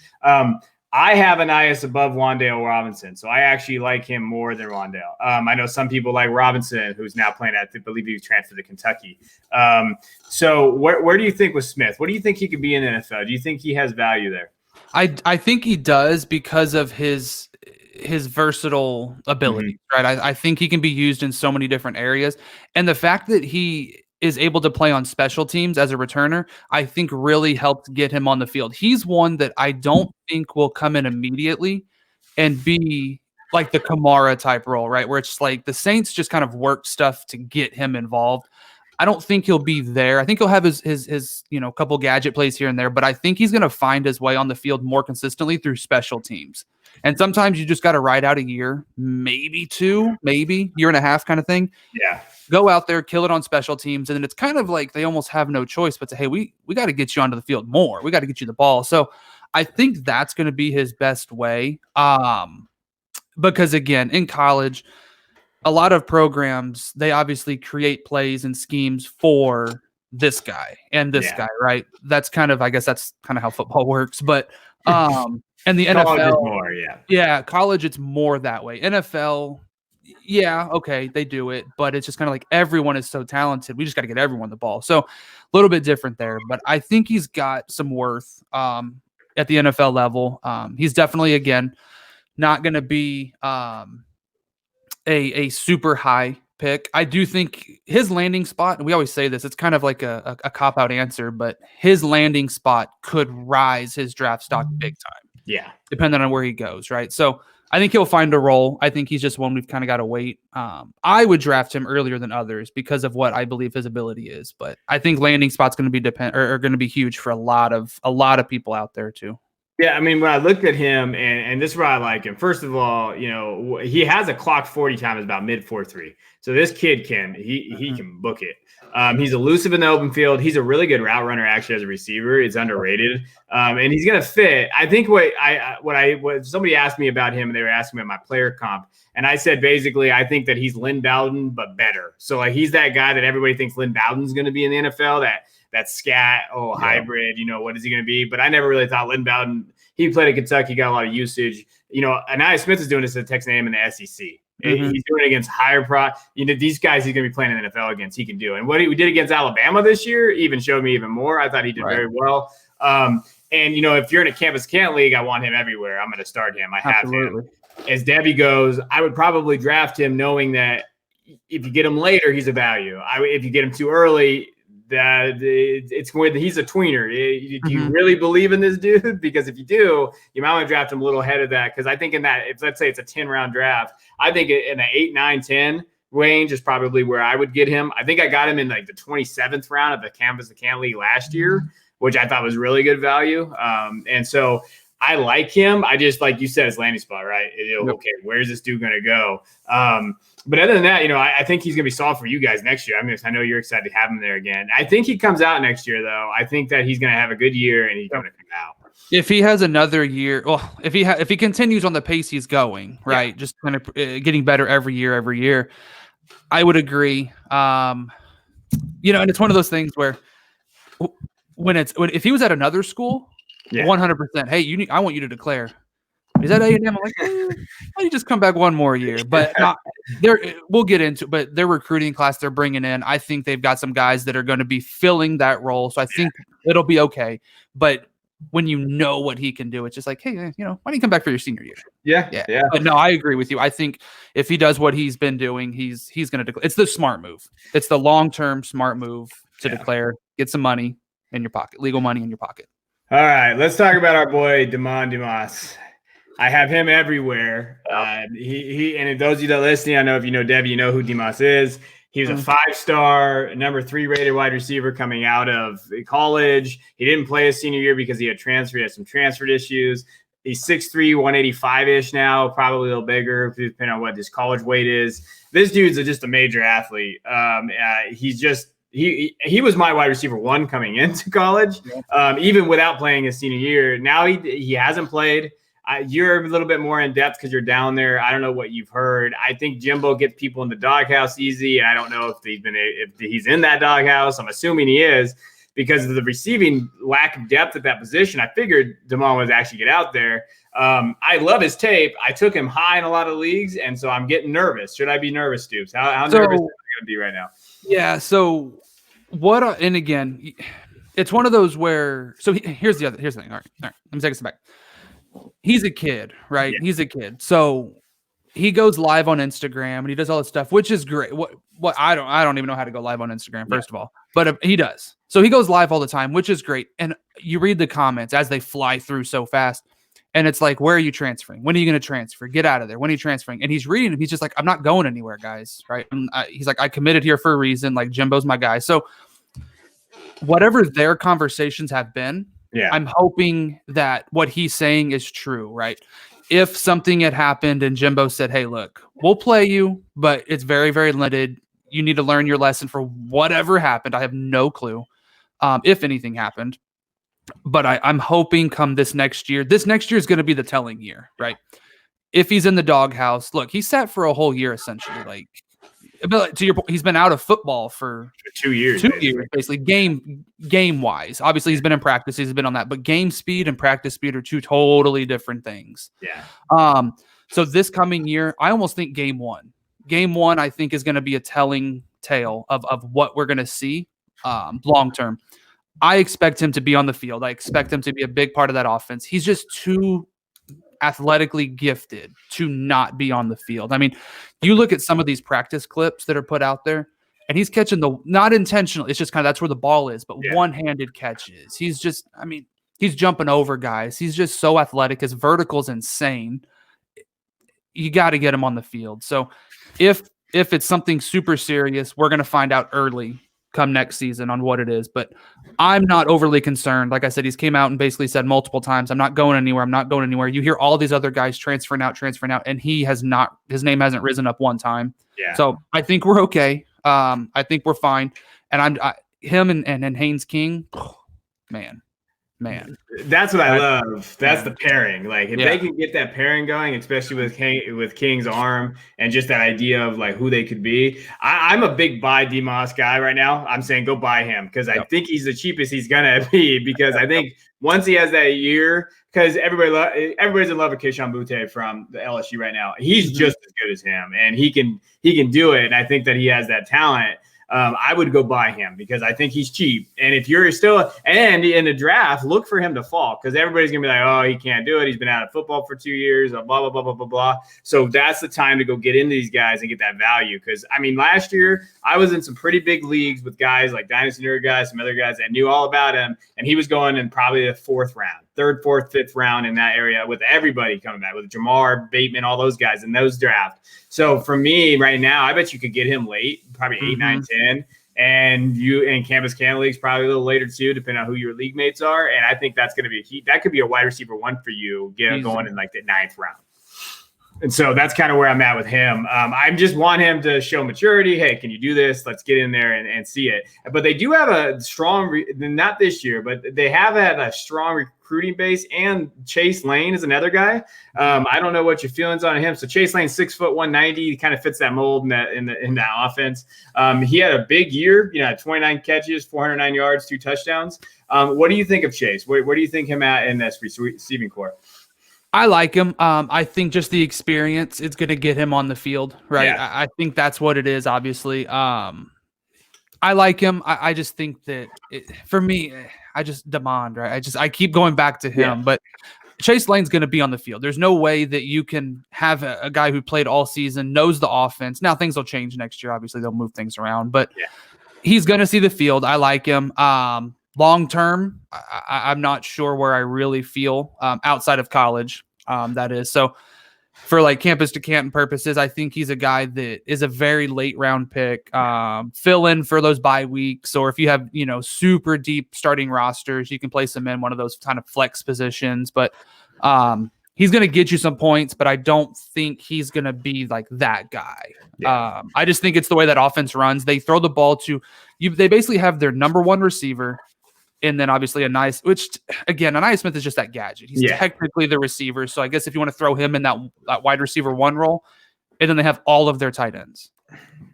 I have Anias above Wandale Robinson, so I actually like him more than Wandale. I know some people like Robinson, who's now playing I believe he transferred to Kentucky. So where do you think with Smith? What do you think he could be in the NFL? Do you think he has value there? I think he does because of his versatile ability, right? I think he can be used in so many different areas. And the fact that he is able to play on special teams as a returner, I think really helped get him on the field. He's one that I don't think will come in immediately and be like the Kamara type role, right? Where it's like the Saints just kind of work stuff to get him involved. I don't think he'll be there. I think he'll have his couple gadget plays here and there, but I think he's going to find his way on the field more consistently through special teams. And sometimes you just got to ride out a year, maybe 2, maybe year and a half kind of thing. Yeah. Go out there, kill it on special teams. And then it's kind of like they almost have no choice but to, hey, we got to get you onto the field more. We got to get you the ball. So I think that's going to be his best way. Because again, in college, a lot of programs, they obviously create plays and schemes for this guy and this guy, right? That's kind of, I guess that's kind of how football works. But and the college NFL, is more, college, it's more that way. NFL, okay, they do it, but it's just kind of like everyone is so talented. We just got to get everyone the ball. So a little bit different there, but I think he's got some worth at the NFL level. He's definitely, again, not going to be a super high pick. I do think his landing spot, and we always say this, it's kind of like a cop-out answer, but his landing spot could rise his draft stock big time. Yeah. Depending on where he goes, right? So I think he'll find a role. I think he's just one we've kind of got to wait. I would draft him earlier than others because of what I believe his ability is, but I think landing spot's going to be are going to be huge for a lot of people out there too. Yeah, I mean, when I looked at him, and this is where I like him. First of all, he has a clock 40 time is about mid 4.3. So this kid can book it. He's elusive in the open field. He's a really good route runner actually as a receiver. It's underrated, and he's gonna fit. I think what somebody asked me about him, and they were asking me about my player comp, and I said basically I think that he's Lynn Bowden but better. So like he's that guy that everybody thinks Lynn Bowden's gonna be in the NFL. That scat, hybrid, what is he going to be? But I never really thought Lynn Bowden, he played at Kentucky, got a lot of usage. Anaya Smith is doing this at Texas A&M in the SEC. Mm-hmm. He's doing it against higher these guys he's going to be playing in the NFL against, he can do. And what he did against Alabama this year even showed me even more. I thought he did very well. And, if you're in a Campus Can't league, I want him everywhere. I'm going to start him. I have him. As Devy goes, I would probably draft him knowing that if you get him later, he's a value. If you get him too early, he's a tweener. Do you really believe in this dude? Because if you do, you might want to draft him a little ahead of that. Because I think if let's say it's a 10-round draft, I think in the 8, 9, 10 range is probably where I would get him. I think I got him in like the 27th round of the Campus Can't league last year, which I thought was really good value. And so I like him. I just, like you said, his landing spot, right? Okay, where's this dude going to go? But other than that, I think he's going to be solid for you guys next year. I know you're excited to have him there again. I think he comes out next year, though. I think that he's going to have a good year, and he's going to come out. If he has another year, well, if he continues on the pace he's going, right, just kind of getting better every year, I would agree. And it's one of those things where if he was at another school, 100%. Hey, I want you to declare. Is that A&M? I'm like, why don't you just come back one more year? But we'll get into it. But their recruiting class they're bringing in, I think they've got some guys that are going to be filling that role. So I think it'll be okay. But when you know what he can do, it's just like, hey, why don't you come back for your senior year? Yeah. But no, I agree with you. I think if he does what he's been doing, he's going to declare. It's the smart move. It's the long-term smart move to declare, get some money in your pocket, legal money in your pocket. All right, let's talk about our boy Demas. I have him everywhere. He and those of you that are listening, I know if you know Devy, you know who Demas is. He was a 5-star, number 3 rated wide receiver coming out of college. He didn't play his senior year because he had some transfer issues. He's 6'3", 185-ish now, probably a little bigger, depending on what his college weight is. This dude's just a major athlete. He was my wide receiver 1 coming into college, even without playing his senior year. Now he hasn't played. You're a little bit more in depth because you're down there. I don't know what you've heard. I think Jimbo gets people in the doghouse easy. I don't know if he's in that doghouse. I'm assuming he is because of the receiving lack of depth at that position. I figured Demas would actually get out there. I love his tape. I took him high in a lot of leagues, and so I'm getting nervous. Should I be nervous, Stoops? How nervous am I going to be right now? Yeah. So and again, it's one of those where. So here's the thing. All right. Let me take a step back. He's a kid, right? Yeah. He's a kid. So he goes live on Instagram and he does all this stuff, which is great. What I don't even know how to go live on Instagram, first of all, but he does. So he goes live all the time, which is great. And you read the comments as they fly through so fast. And it's like, where are you transferring? When are you going to transfer? Get out of there. When are you transferring? And he's reading them. He's just like, I'm not going anywhere, guys. Right. He's like, I committed here for a reason. Like Jimbo's my guy. So whatever their conversations have been, I'm hoping that what he's saying is true, right? if something had happened and Jimbo said, hey, look, we'll play you, but it's very, very limited. You need to learn your lesson for whatever happened. I have no clue if anything happened. But I'm hoping come this next year is going to be the telling year, right? If he's in the doghouse, look, he sat for a whole year essentially. Like, to your point, he's been out of football for 2 years. 2 years, basically, game wise. Obviously, he's been in practice, he's been on that, but game speed and practice speed are two totally different things. Yeah. So this coming year, I almost think game one, I think is going to be a telling tale of what we're going to see long term. I expect him to be on the field. I expect him to be a big part of that offense. He's just too athletically gifted to not be on the field. I mean, you look at some of these practice clips that are put out there, and he's catching not intentional. It's just kind of that's where the ball is, but one-handed catches. He's just, I mean, he's jumping over guys. He's just so athletic. His vertical's insane. You got to get him on the field. So if it's something super serious, we're going to find out early come next season on what it is. But I'm not overly concerned. Like I said, he's came out and basically said multiple times, I'm not going anywhere. You hear all these other guys transferring out, and his name hasn't risen up one time. Yeah. So I think we're okay. I think we're fine. And him and Haynes King, man. That's what I love. That's the pairing. Like if they can get that pairing going, especially with King's arm and just that idea of like who they could be. I'm a big buy Demas guy right now. I'm saying go buy him because I think he's the cheapest he's gonna be because I think once he has that year, because everybody's in love with Keishon Butte from the LSU right now. He's just as good as him, and he can do it. And I think that he has that talent. I would go buy him because I think he's cheap. And if you're still and in the draft, look for him to fall because everybody's gonna be like, oh, he can't do it. He's been out of football for 2 years, blah blah blah blah blah blah. So that's the time to go get into these guys and get that value. Because I mean, last year I was in some pretty big leagues with guys like Dynasty Nerd guys, some other guys that knew all about him, and he was going in probably the 4th round, 3rd, 4th, 5th round in that area with everybody coming back with Jamar, Bateman, all those guys in those drafts. So for me right now, I bet you could get him late, probably 8, 9, 10. And you in Campus Can Leagues probably a little later too, depending on who your league mates are. And I think that's going to be that could be a wide receiver 1 for you, going in like the 9th round. And so that's kind of where I'm at with him. I just want him to show maturity. Hey, can you do this? Let's get in there and see it. But they do have a strong, not this year, but they have had a strong recruiting base. And Chase Lane is another guy. I don't know what your feelings on him. So Chase Lane, 6 foot 190, he kind of fits that mold in that offense. He had a big year, 29 catches, 409 yards, 2 touchdowns. What do you think of Chase? Where do you think him at in this receiving corps? I like him. I think just the experience is going to get him on the field, right? Yeah. I think that's what it is, obviously. I like him. I just think that for me, I just demand, right? I keep going back to him, but Chase Lane's going to be on the field. There's no way that you can have a guy who played all season, knows the offense. Now things will change next year. Obviously they'll move things around, but he's going to see the field. I like him. Long term, I'm not sure where I really feel outside of college. That is so for like campus to Canton purposes. I think he's a guy that is a very late round pick. Fill in for those bye weeks, or if you have super deep starting rosters, you can place him in one of those kind of flex positions. But he's going to get you some points, but I don't think he's going to be like that guy. Yeah. I just think it's the way that offense runs. They throw the ball to you. They basically have their number 1 receiver. And then obviously which again, Anaya Smith is just that gadget. He's technically the receiver. So I guess if you want to throw him in that wide receiver 1 role, and then they have all of their tight ends.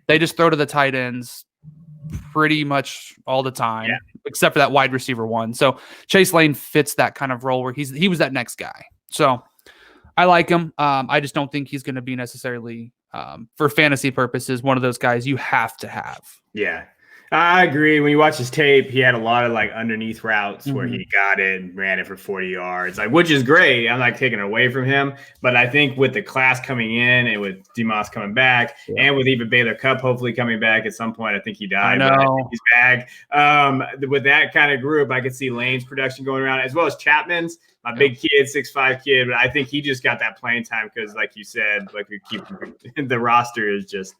They just throw to the tight ends pretty much all the time, except for that wide receiver 1. So Chase Lane fits that kind of role where he was that next guy. So I like him. I just don't think he's going to be necessarily for fantasy purposes one of those guys you have to have. Yeah. I agree. When you watch his tape, he had a lot of like underneath routes where he got it and ran it for 40 yards, which is great. I'm not taking it away from him, but I think with the class coming in and with Demas coming back and with even Baylor Cup hopefully coming back at some point, I think he died. I think he's back. With that kind of group, I could see Lane's production going around as well as Chapman's. a big kid, 6'5" kid, but I think he just got that playing time because, like you said, like we keep the roster is just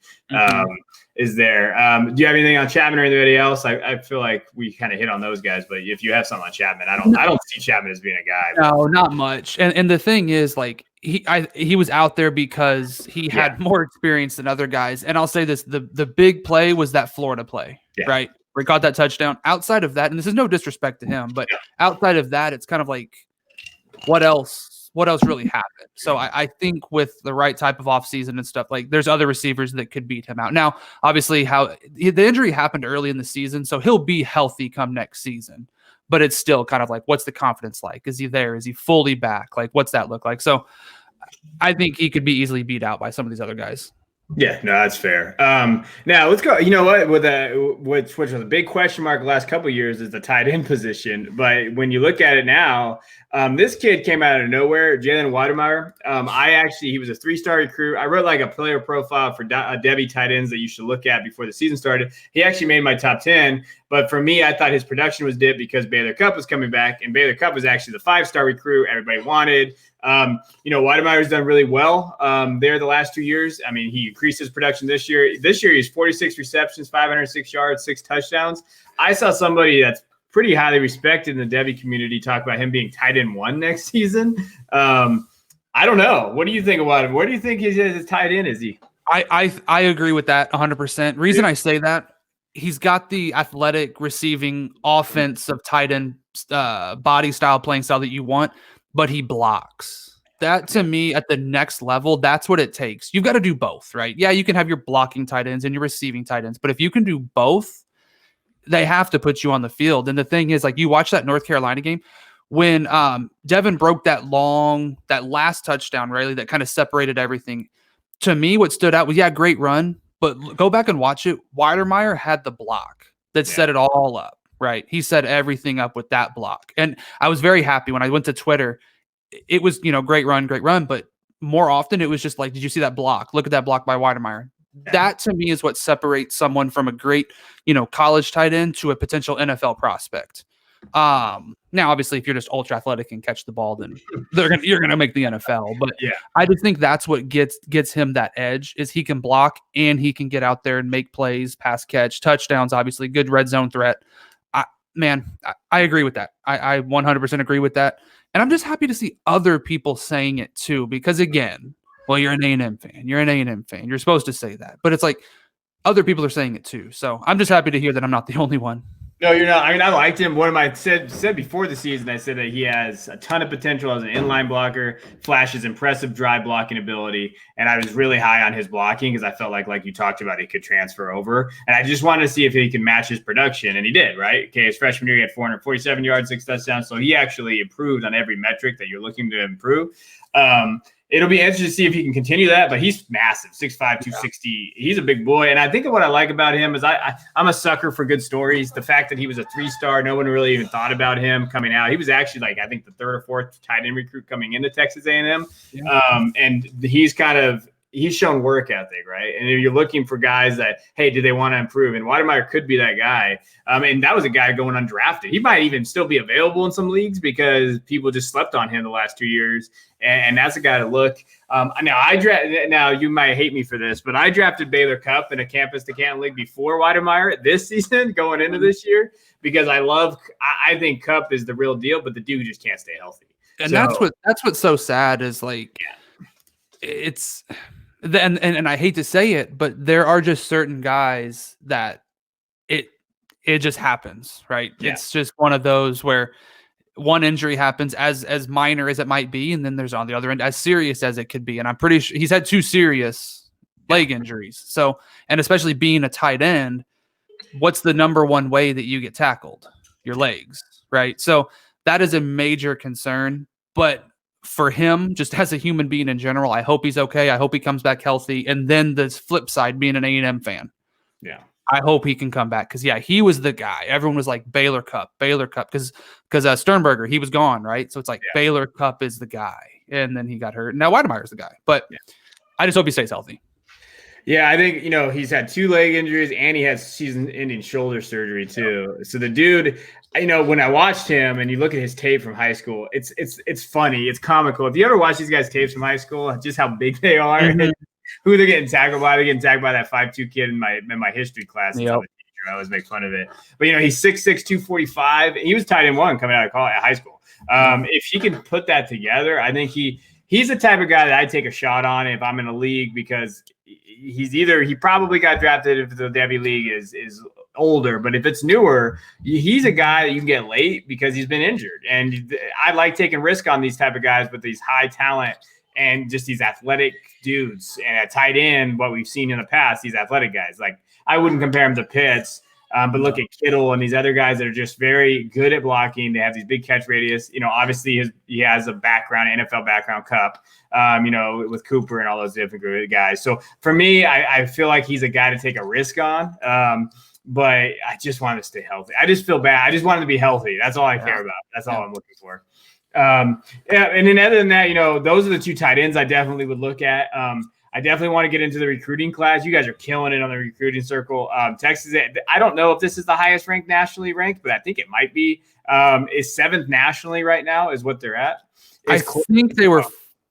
is there. Do you have anything on Chapman or anybody else? I feel like we kind of hit on those guys, but if you have something on Chapman, I don't see Chapman as being a guy. No, not much. And the thing is, like, he was out there because he had more experience than other guys. And I'll say this, the big play was that Florida play, right? Where he caught that touchdown. Outside of that, and this is no disrespect to him, but outside of that, it's kind of like, what else really happened? So I think with the right type of offseason and stuff, like there's other receivers that could beat him out. Now, obviously, the injury happened early in the season, so he'll be healthy come next season. But it's still kind of like, what's the confidence like? Is he there? Is he fully back? Like, what's that look like? So I think he could be easily beat out by some of these other guys. Yeah, no, that's fair. Now let's go. You know what? Which was a big question mark the last couple of years is the tight end position. But when you look at it now, this kid came out of nowhere, Jalen Weidemeyer. He was a 3-star recruit. I wrote like a player profile for Devy tight ends that you should look at before the season started. He actually made my top 10. But for me, I thought his production was dipped because Baylor Cupp was coming back, and Baylor Cupp was actually the 5-star recruit everybody wanted. Weidemeyer's done really well there the last 2 years. I mean, he increased his production this year. This year, he's 46 receptions, 506 yards, 6 touchdowns. I saw somebody that's pretty highly respected in the Devy community talk about him being tight end 1 next season. I don't know. What do you think about him? Where do you think his tight end is he? I agree with that 100%. Reason I say that, he's got the athletic receiving offensive tight end body style, playing style that you want, but he blocks. That to me at the next level, that's what it takes. You've got to do both, right? Yeah, you can have your blocking tight ends and your receiving tight ends, but if you can do both, they have to put you on the field. And the thing is, like, you watch that North Carolina game when Devin broke that last touchdown, really, that kind of separated everything. To me, what stood out was, great run, but go back and watch it. Weidemeyer had the block that set it all up, right? He set everything up with that block. And I was very happy when I went to Twitter. It was, great run, but more often it was just like, did you see that block? Look at that block by Weidemeyer. That to me is what separates someone from a great, college tight end to a potential NFL prospect. Now, obviously, if you're just ultra athletic and catch the ball, then you're gonna make the NFL. But I just think that's what gets him that edge is he can block and he can get out there and make plays, pass catch, touchdowns. Obviously, good red zone threat. I agree with that. I 100% agree with that, and I'm just happy to see other people saying it too. Because again, well, you're an A&M fan. You're an A&M fan. You're supposed to say that, but it's like other people are saying it too. So I'm just happy to hear that I'm not the only one. No, you're not. I mean, I liked him. One of my said before the season, I said that he has a ton of potential as an inline blocker, flashes impressive drive blocking ability, and I was really high on his blocking because I felt like you talked about, he could transfer over, and I just wanted to see if he could match his production, and he did. Right? Okay, his freshman year, he had 447 yards, 6 touchdowns, so he actually improved on every metric that you're looking to improve. It'll be interesting to see if he can continue that, but he's massive, 6'5", 260. He's a big boy. And I think what I like about him is I'm a sucker for good stories. The fact that he was a 3-star, no one really even thought about him coming out. He was actually I think the 3rd or 4th tight end recruit coming into Texas A&M. And he's shown work ethic, right? And if you're looking for guys that, hey, do they want to improve? And Weidemeyer could be that guy. And that was a guy going undrafted. He might even still be available in some leagues because people just slept on him the last 2 years. And that's a guy to look. Now you might hate me for this, but I drafted Baylor Cupp in a campus to Canton league before Weidemeyer this season going into this year because I think Cupp is the real deal, but the dude just can't stay healthy. And that's what's so sad is it's – and I hate to say it, but there are just certain guys that it just happens, right? Yeah. It's just one of those where one injury happens as minor as it might be, and then there's on the other end as serious as it could be. And I'm pretty sure he's had 2 serious leg injuries. So, and especially being a tight end, what's the number one way that you get tackled? Your legs, right? So that is a major concern, but for him, just as a human being in general, I hope he's okay. I hope he comes back healthy. And then the flip side, being an A&M fan. Yeah. I hope he can come back. Because, he was the guy. Everyone was like, Baylor Cupp. Because Sternberger, he was gone, right? So it's like, Baylor Cupp is the guy. And then he got hurt. Now Weidemeyer's the guy. But I just hope he stays healthy. Yeah, I think, he's had 2 leg injuries and he has season-ending shoulder surgery too. So the dude, when I watched him and you look at his tape from high school, it's funny, it's comical. If you ever watch these guys' tapes from high school, just how big they are, and who they're getting tackled by. They're getting tackled by that 5'2" kid in my history class. Yep. I always make fun of it. But, he's 6'6", 245. And he was tight end 1 coming out of high school. If he can put that together, I think he's the type of guy that I take a shot on if I'm in a league, because he probably got drafted if the Devy League is older, but if it's newer, he's a guy that you can get late because he's been injured. And I like taking risk on these type of guys with these high talent and just these athletic dudes. And at tight end, what we've seen in the past, these athletic guys, like I wouldn't compare him to Pitts, but look at Kittle and these other guys that are just very good at blocking. They have these big catch radius. Obviously he has a background, NFL background, Cup, with Cooper and all those different guys. So for me, I feel like he's a guy to take a risk on. But I just want to stay healthy. I just feel bad. I just want him to be healthy. That's all I care about. That's all I'm looking for. And then other than that, those are the 2 tight ends I definitely would look at. I definitely want to get into the recruiting class. You guys are killing it on the recruiting circle. Texas, I don't know if this is the highest ranked nationally ranked, but I think it might be. Is 7th nationally right now is what they're at. I think they were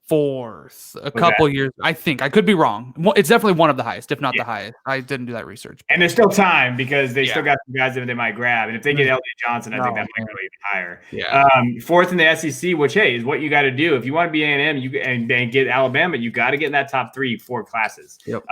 4th a couple years. I think I could be wrong. It's definitely one of the highest, if not the highest. I didn't do that research. And there's still time because they still got some guys that they might grab. And if they get LJ Johnson, I think that might go even higher. Yeah. 4th in the SEC, which is what you got to do if you want to be A&M. And get Alabama. You got to get in that top 4 classes. Yep.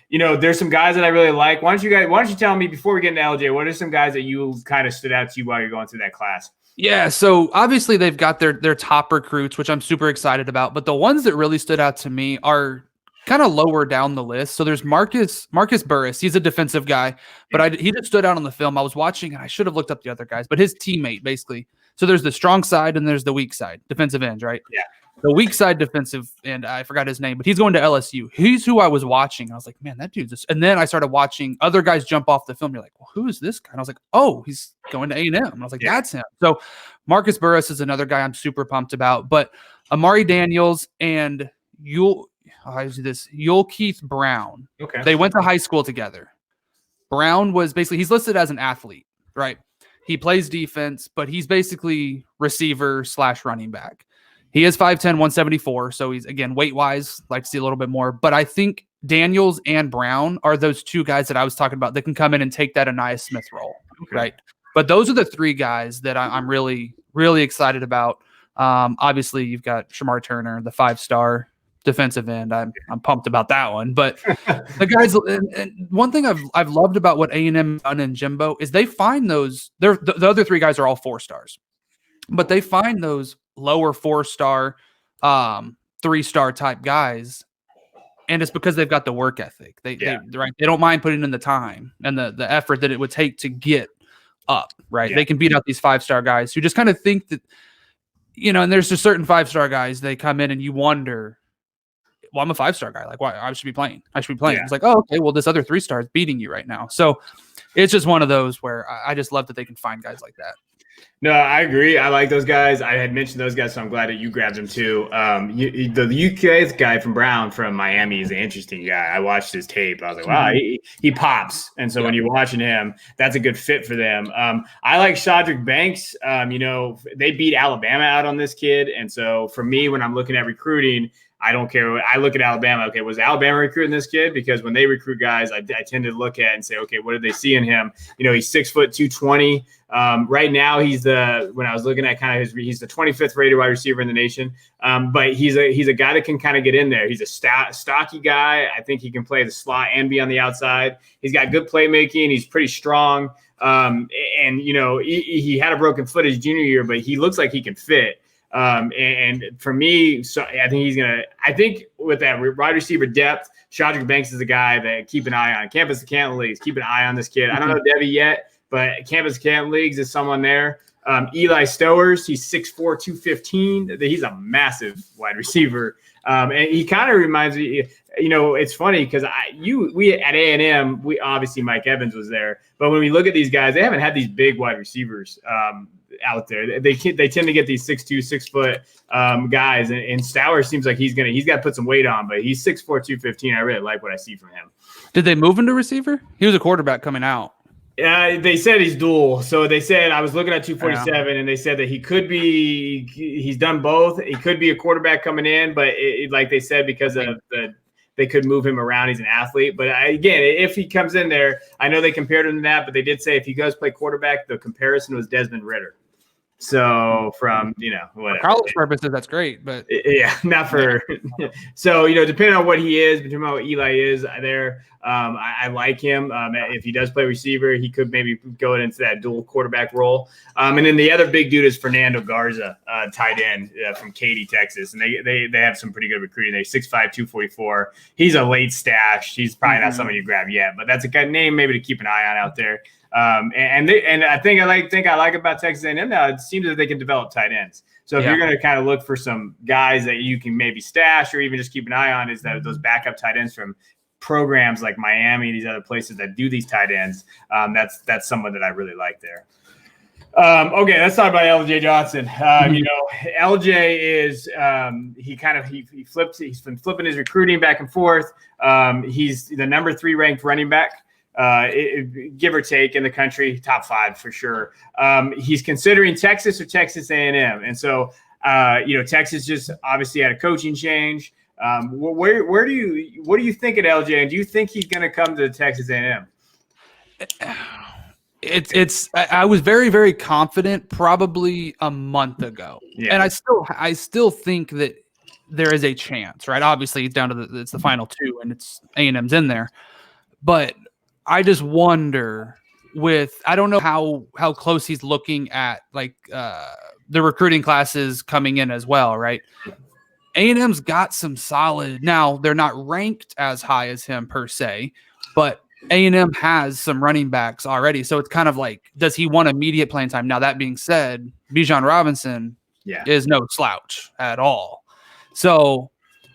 There's some guys that I really like. Why don't you tell me before we get into LJ, what are some guys that you kind of stood out to you while you're going through that class? Yeah, so obviously they've got their top recruits, which I'm super excited about. But the ones that really stood out to me are kind of lower down the list. So there's Marcus Burris. He's a defensive guy, but he just stood out on the film. I was watching, and I should have looked up the other guys, but his teammate basically. So there's the strong side and there's the weak side, defensive ends, right? Yeah. The weak side defensive end, I forgot his name, but he's going to LSU. He's who I was watching. I was like, man, that dude's this. And then I started watching other guys jump off the film. You're like, well, who is this guy? And I was like, oh, he's going to A&M. And I was like, that's him. So Marcus Burris is another guy I'm super pumped about. But Amari Daniels and Keith Brown. Okay. They went to high school together. Brown was basically, he's listed as an athlete, right? He plays defense, but he's basically receiver / running back. He is 5'10", 174, so he's, again, weight-wise, like to see a little bit more. But I think Daniels and Brown are those 2 guys that I was talking about that can come in and take that Aniyah Smith role, right? But those are the 3 guys that I'm really, really excited about. Obviously, you've got Shamar Turner, the 5-star defensive end. I'm pumped about that one. But the guys, and one thing I've loved about what A&M done in Jimbo is they find those. The other 3 guys are all 4-stars, but they find those lower 4-star, 3-star type guys, and it's because they've got the work ethic. They don't mind putting in the time and the effort that it would take to get up. Right, they can beat out these 5-star guys who just kind of think that, and there's just certain 5-star guys. They come in and you wonder, well, I'm a 5-star guy. Like, why? I should be playing. Yeah. It's like, oh, okay, well, this other 3-star is beating you right now. So it's just one of those where I just love that they can find guys like that. No, I agree. I like those guys. I had mentioned those guys, so I'm glad that you grabbed them too. The UK guy from Brown from Miami is an interesting guy. I watched his tape. I was like, wow, he pops. And so when you're watching him, that's a good fit for them. I like Shadrack Banks. They beat Alabama out on this kid. And so for me, when I'm looking at recruiting, I don't care. I look at Alabama. Okay, was Alabama recruiting this kid? Because when they recruit guys, I tend to look at and say, okay, what did they see in him? He's 6 foot 220. Right now, when I was looking at kind of he's the 25th rated wide receiver in the nation. But he's a guy that can kind of get in there. He's a stocky guy. I think he can play the slot and be on the outside. He's got good playmaking. He's pretty strong. He had a broken foot his junior year, but he looks like he can fit. And for me, so I think with that wide receiver depth, Shadrack Banks is a guy that keep an eye on. Campus Canton Leagues, keep an eye on this kid. I don't know Devy yet, but Campus Canton Leagues is someone there. Eli Stowers, he's 6'4", 215. He's a massive wide receiver. And he kind of reminds me, it's funny because we at A&M, we obviously Mike Evans was there, but when we look at these guys, they haven't had these big wide receivers out there. They tend to get these 6'2", 6 foot guys, and Stowers seems like he's got to put some weight on, but he's 6'4", 215. I really like what I see from him. Did they move him to receiver? He was a quarterback coming out. They said he's dual. So they said, I was looking at 247, and they said that he's done both. He could be a quarterback coming in, but like they said, because of they could move him around. He's an athlete. But again, if he comes in there, I know they compared him to that, but they did say if he goes play quarterback, the comparison was Desmond Ridder. So from, whatever. For college purposes, that's great, but yeah, not for. So, depending on what he is, depending on what Eli is there, I like him. If he does play receiver, he could maybe go into that dual quarterback role. And then the other big dude is Fernando Garza, tight end from Katy, Texas. And they have some pretty good recruiting. They're 6'5", 244. He's a late stash. He's probably not somebody you grab yet, but that's a good name maybe to keep an eye on out there. And I think I like about Texas A&M now. It seems that they can develop tight ends. So if you're going to kind of look for some guys that you can maybe stash or even just keep an eye on, is that those backup tight ends from programs like Miami, these other places that do these tight ends. That's someone that I really like there. Okay, let's talk about LJ Johnson. LJ is he flips. He's been flipping his recruiting back and forth. He's the number 3 ranked running back. Give or take in the country, top 5 for sure. He's considering Texas or Texas A&M, and so Texas just obviously had a coaching change. What do you think at LJ, and do you think he's going to come to Texas A&M? I was very, very confident probably a month ago, and I still think that there is a chance, right? Obviously, it's down to it's the final 2, and it's A&M's in there, but I just wonder I don't know how close he's looking at the recruiting classes coming in as well, right? A&M's got some solid. Now they're not ranked as high as him per se, but A&M has some running backs already. So it's kind of like, does he want immediate playing time? Now that being said, Bijan Robinson is no slouch at all. So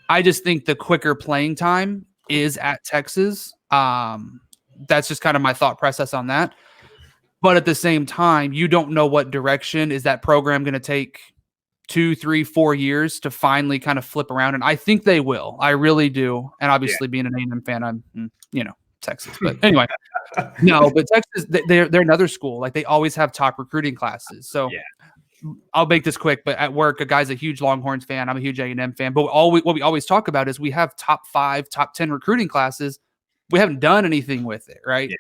I just think the quicker playing time is at Texas. That's just kind of my thought process on that. But at the same time, you don't know what direction is that program going to take 2, 3, 4 years to finally kind of flip around. And I think they will. I really do. And obviously being an A&M fan, I'm, Texas. But anyway, no, but Texas, they're another school. Like they always have top recruiting classes. So I'll make this quick, but at work, a guy's a huge Longhorns fan. I'm a huge A&M fan. But what we always talk about is we have top 5, top 10 recruiting classes. We haven't done anything with it, right? Yeah.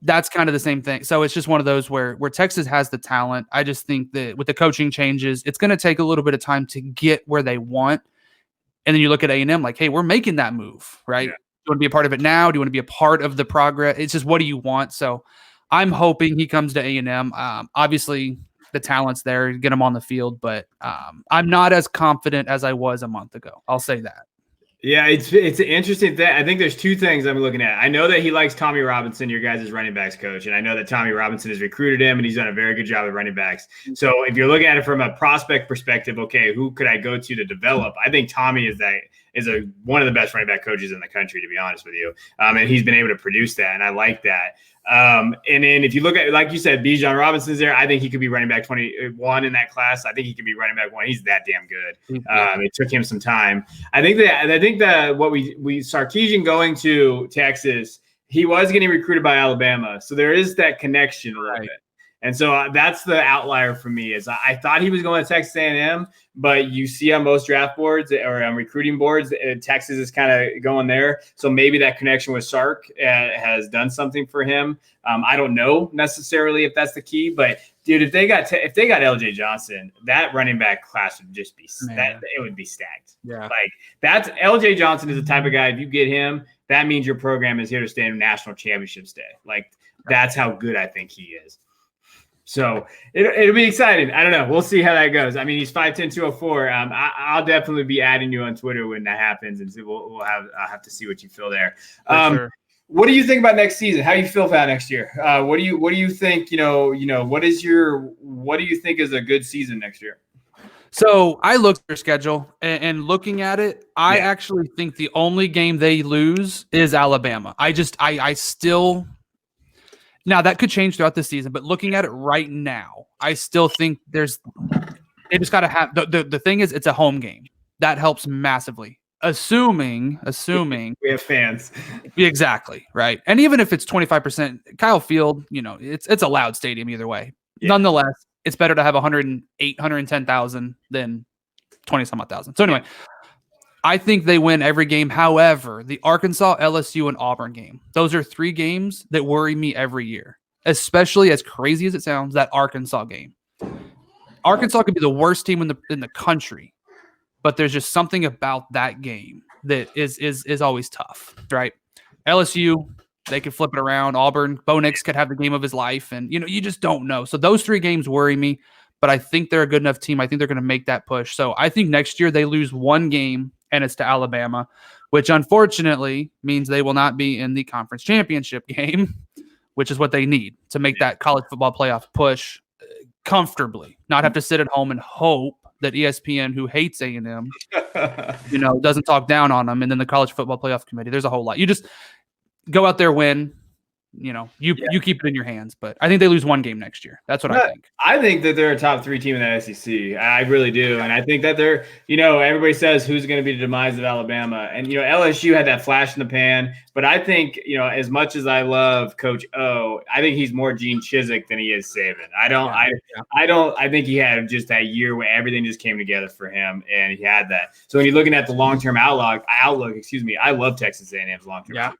That's kind of the same thing. So it's just one of those where Texas has the talent. I just think that with the coaching changes, it's going to take a little bit of time to get where they want. And then you look at A&M like, hey, we're making that move, right? Yeah. Do you want to be a part of it now? Do you want to be a part of the progress? It's just, what do you want? So I'm hoping he comes to A&M. Obviously, the talent's there, get him on the field, but I'm not as confident as I was a month ago. I'll say that. Yeah, it's an interesting thing. I think there's 2 things I'm looking at. I know that he likes Tommy Robinson, your guys' running backs coach, and I know that Tommy Robinson has recruited him, and he's done a very good job of running backs. So if you're looking at it from a prospect perspective, okay, who could I go to develop? I think Tommy is one of the best running back coaches in the country, to be honest with you, and he's been able to produce that, and I like that. And then if you look at, like you said, Bijan Robinson's there. I think he could be running back 21 in that class. I think he could be running back 1. He's that damn good. It took him some time. I think that what we Sarkisian going to Texas, he was getting recruited by Alabama. So there is that connection a little bit. And so that's the outlier for me. Is I thought he was going to Texas A&M, but you see on most draft boards or on recruiting boards, Texas is kind of going there. So maybe that connection with Sark has done something for him. I don't know necessarily if that's the key, but dude, if they got LJ Johnson, that running back class would just be it would be stacked. Yeah, like that's LJ Johnson is the type of guy. If you get him, that means your program is here to stay in national championships day. Like that's how good I think he is. So it'll be exciting. I don't know. We'll see how that goes. I mean, he's 5'10", 204. I'll definitely be adding you on Twitter when that happens, and I'll have to see what you feel there. Sure. What do you think about next season? How do you feel about next year? What do you think? What do you think is a good season next year? So I looked at their schedule, and looking at it, I actually think the only game they lose is Alabama. I still. Now that could change throughout the season, but looking at it right now, I still think they just got to have the thing is it's a home game. That helps massively. Assuming we have fans. Exactly, right. And even if it's 25%, Kyle Field, it's a loud stadium either way. Yeah. Nonetheless, it's better to have 108, 110,000 than 20 some odd thousand. So anyway, I think they win every game. However, the Arkansas, LSU, and Auburn game, those are 3 games that worry me every year, especially as crazy as it sounds, that Arkansas game. Arkansas could be the worst team in the country, but there's just something about that game that is always tough, right? LSU, they could flip it around. Auburn, Bo Nix could have the game of his life, and you just don't know. So those 3 games worry me, but I think they're a good enough team. I think they're going to make that push. So I think next year they lose 1 game, and it's to Alabama, which unfortunately means they will not be in the conference championship game, which is what they need to make that college football playoff push comfortably, not have to sit at home and hope that ESPN, who hates A&M, doesn't talk down on them. And then the college football playoff committee, there's a whole lot. You just go out there, win, you keep it in your hands. But I think they lose 1 game next year. That's what I think. I think that they're a top 3 team in the SEC. I really do. And I think that they're, everybody says who's going to be the demise of Alabama. And, LSU had that flash in the pan. But I think, as much as I love Coach O, I think he's more Gene Chizik than he is Saban. I think he had just that year where everything just came together for him, and he had that. So when you're looking at the long-term outlook, I love Texas A&M's long-term. Yeah.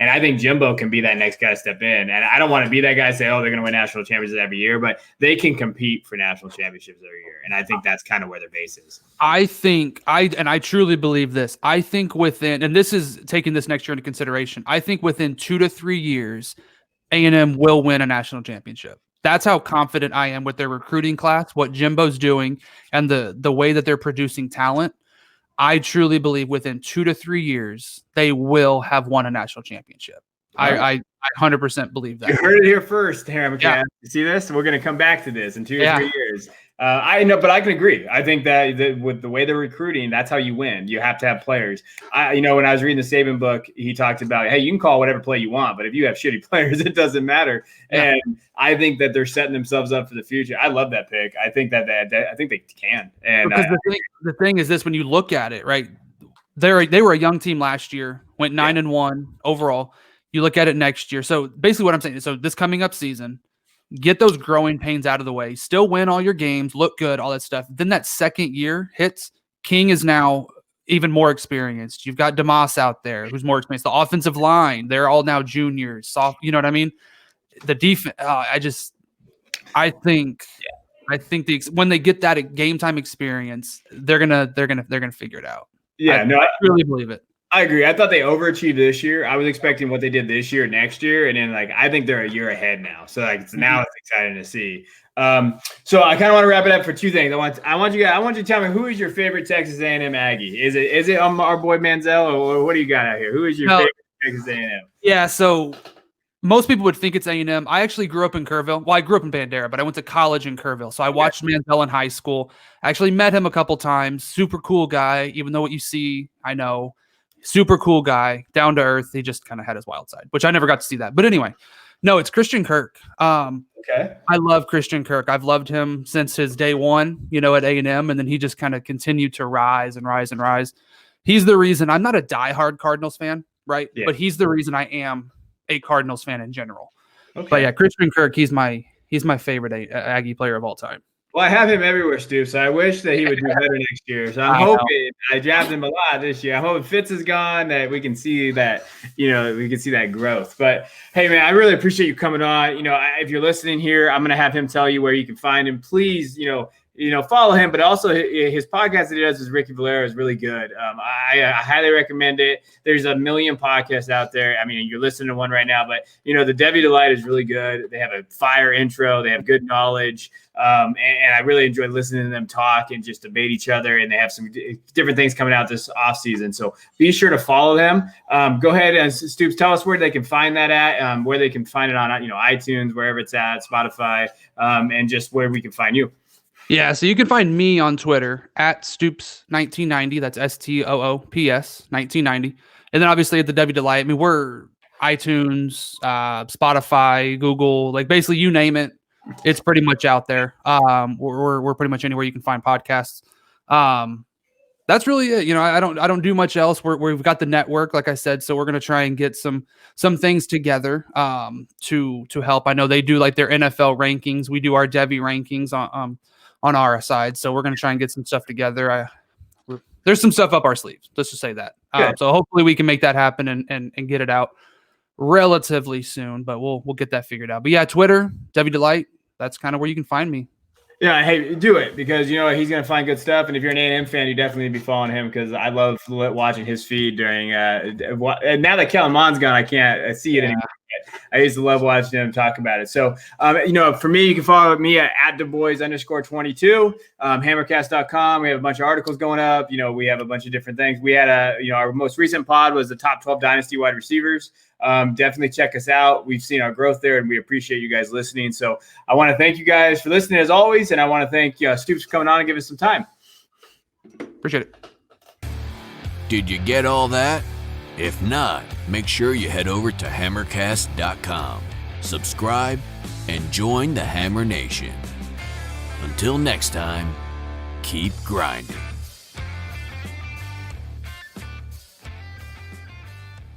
And I think Jimbo can be that next guy to step in. And I don't want to be that guy and say, oh, they're going to win national championships every year, but they can compete for national championships every year. And I think that's kind of where their base is. I think I truly believe this. I think and this is taking this next year into consideration, I think within 2 to 3 years, A&M will win a national championship. That's how confident I am with their recruiting class, what Jimbo's doing, and the way that they're producing talent. I truly believe within 2 to 3 years, they will have won a national championship. Right. I 100% believe that. You heard it here first, Hammercast. Yeah. You see this? We're going to come back to this in 2 or 3 years. I know, but I can agree. I think that with the way they're recruiting, that's how you win. You have to have players. When I was reading the Saban book, he talked about, hey, you can call whatever play you want, but if you have shitty players, it doesn't matter. Yeah. And I think that they're setting themselves up for the future. I love that pick. I think that I think they can. And because the thing is this: when you look at it, right, they were a young team last year, went 9-1 overall. You look at it next year. So basically, what I'm saying is, so this coming up season, get those growing pains out of the way, still win all your games, look good, all that stuff. Then that second year hits. King is now even more experienced. You've got Demas out there who's more experienced. The offensive line, they're all now juniors, soft. You know what I mean? The defense. I think when they get that game time experience, they're gonna figure it out. Yeah, I really believe it. I agree. I thought they overachieved this year. I was expecting what they did this year, next year, and then I think they're a year ahead now. So now it's exciting to see. So I kind of want to wrap it up for 2 things. I want you to tell me, who is your favorite Texas A&M Aggie? Is it our boy Manziel, or what do you got out here? Who is your favorite Texas A&M? Yeah, so most people would think it's A&M. I actually grew up in Kerrville. Well, I grew up in Bandera, but I went to college in Kerrville. So I watched Manziel in high school. I actually met him a couple times. Super cool guy, even though what you see, I know. Super cool guy, down to earth. He just kind of had his wild side, which I never got to see that. But anyway, no, it's Christian Kirk. Okay. I love Christian Kirk. I've loved him since his day one, at A&M, and then he just kind of continued to rise and rise and rise. He's the reason I'm not a diehard Cardinals fan, right? Yeah. But he's the reason I am a Cardinals fan in general. Okay. But yeah, Christian Kirk, he's my favorite Aggie player of all time. Well, I have him everywhere, Stu, so I wish that he would do better next year. So I'm hoping – I drafted him a lot this year. I'm hoping Fitz is gone, that we can see that, we can see that growth. But, hey, man, I really appreciate you coming on. If you're listening here, I'm going to have him tell you where you can find him. Please, follow him, but also his podcast that he does with Ricky Valero is really good. I highly recommend it. There's a million podcasts out there. I mean, you're listening to one right now, but the Devy Delight is really good. They have a fire intro. They have good knowledge. And I really enjoy listening to them talk and just debate each other. And they have some different things coming out this off season. So be sure to follow them. Go ahead and Stoops, tell us where they can find that at, where they can find it on, iTunes, wherever it's at, Spotify, and just where we can find you. Yeah, so you can find me on Twitter at Stoops1990. That's STOOPS 1990. And then obviously at the Devy Delight. I mean, iTunes, Spotify, Google, like basically you name it, it's pretty much out there. We're pretty much anywhere you can find podcasts. That's really it. You know, I don't do much else. We've got the network, like I said, so we're gonna try and get some things together to help. I know they do like their NFL rankings. We do our Devy rankings on our side, so we're gonna try and get some stuff together. There's some stuff up our sleeves. Let's just say that. So hopefully we can make that happen and get it out relatively soon. But we'll get that figured out. But yeah, Twitter, Devy Delight. That's kind of where you can find me. Yeah, hey, do it because you know he's gonna find good stuff. And if you're an A&M fan, you definitely need to be following him because I love watching his feed during. And now that Kellen Mond's gone, I can't see it anymore. I used to love watching him talk about it. So, you know, for me, you can follow me at @DuBois_22, Hammercast.com. We have a bunch of articles going up. You know, we have a bunch of different things. We had our most recent pod was the top 12 dynasty wide receivers. Definitely check us out. We've seen our growth there, and we appreciate you guys listening. So I want to thank you guys for listening as always, and I want to thank Stoops for coming on and giving us some time. Appreciate it. Did you get all that? If not, make sure you head over to Hammercast.com, subscribe, and join the Hammer Nation. Until next time, keep grinding.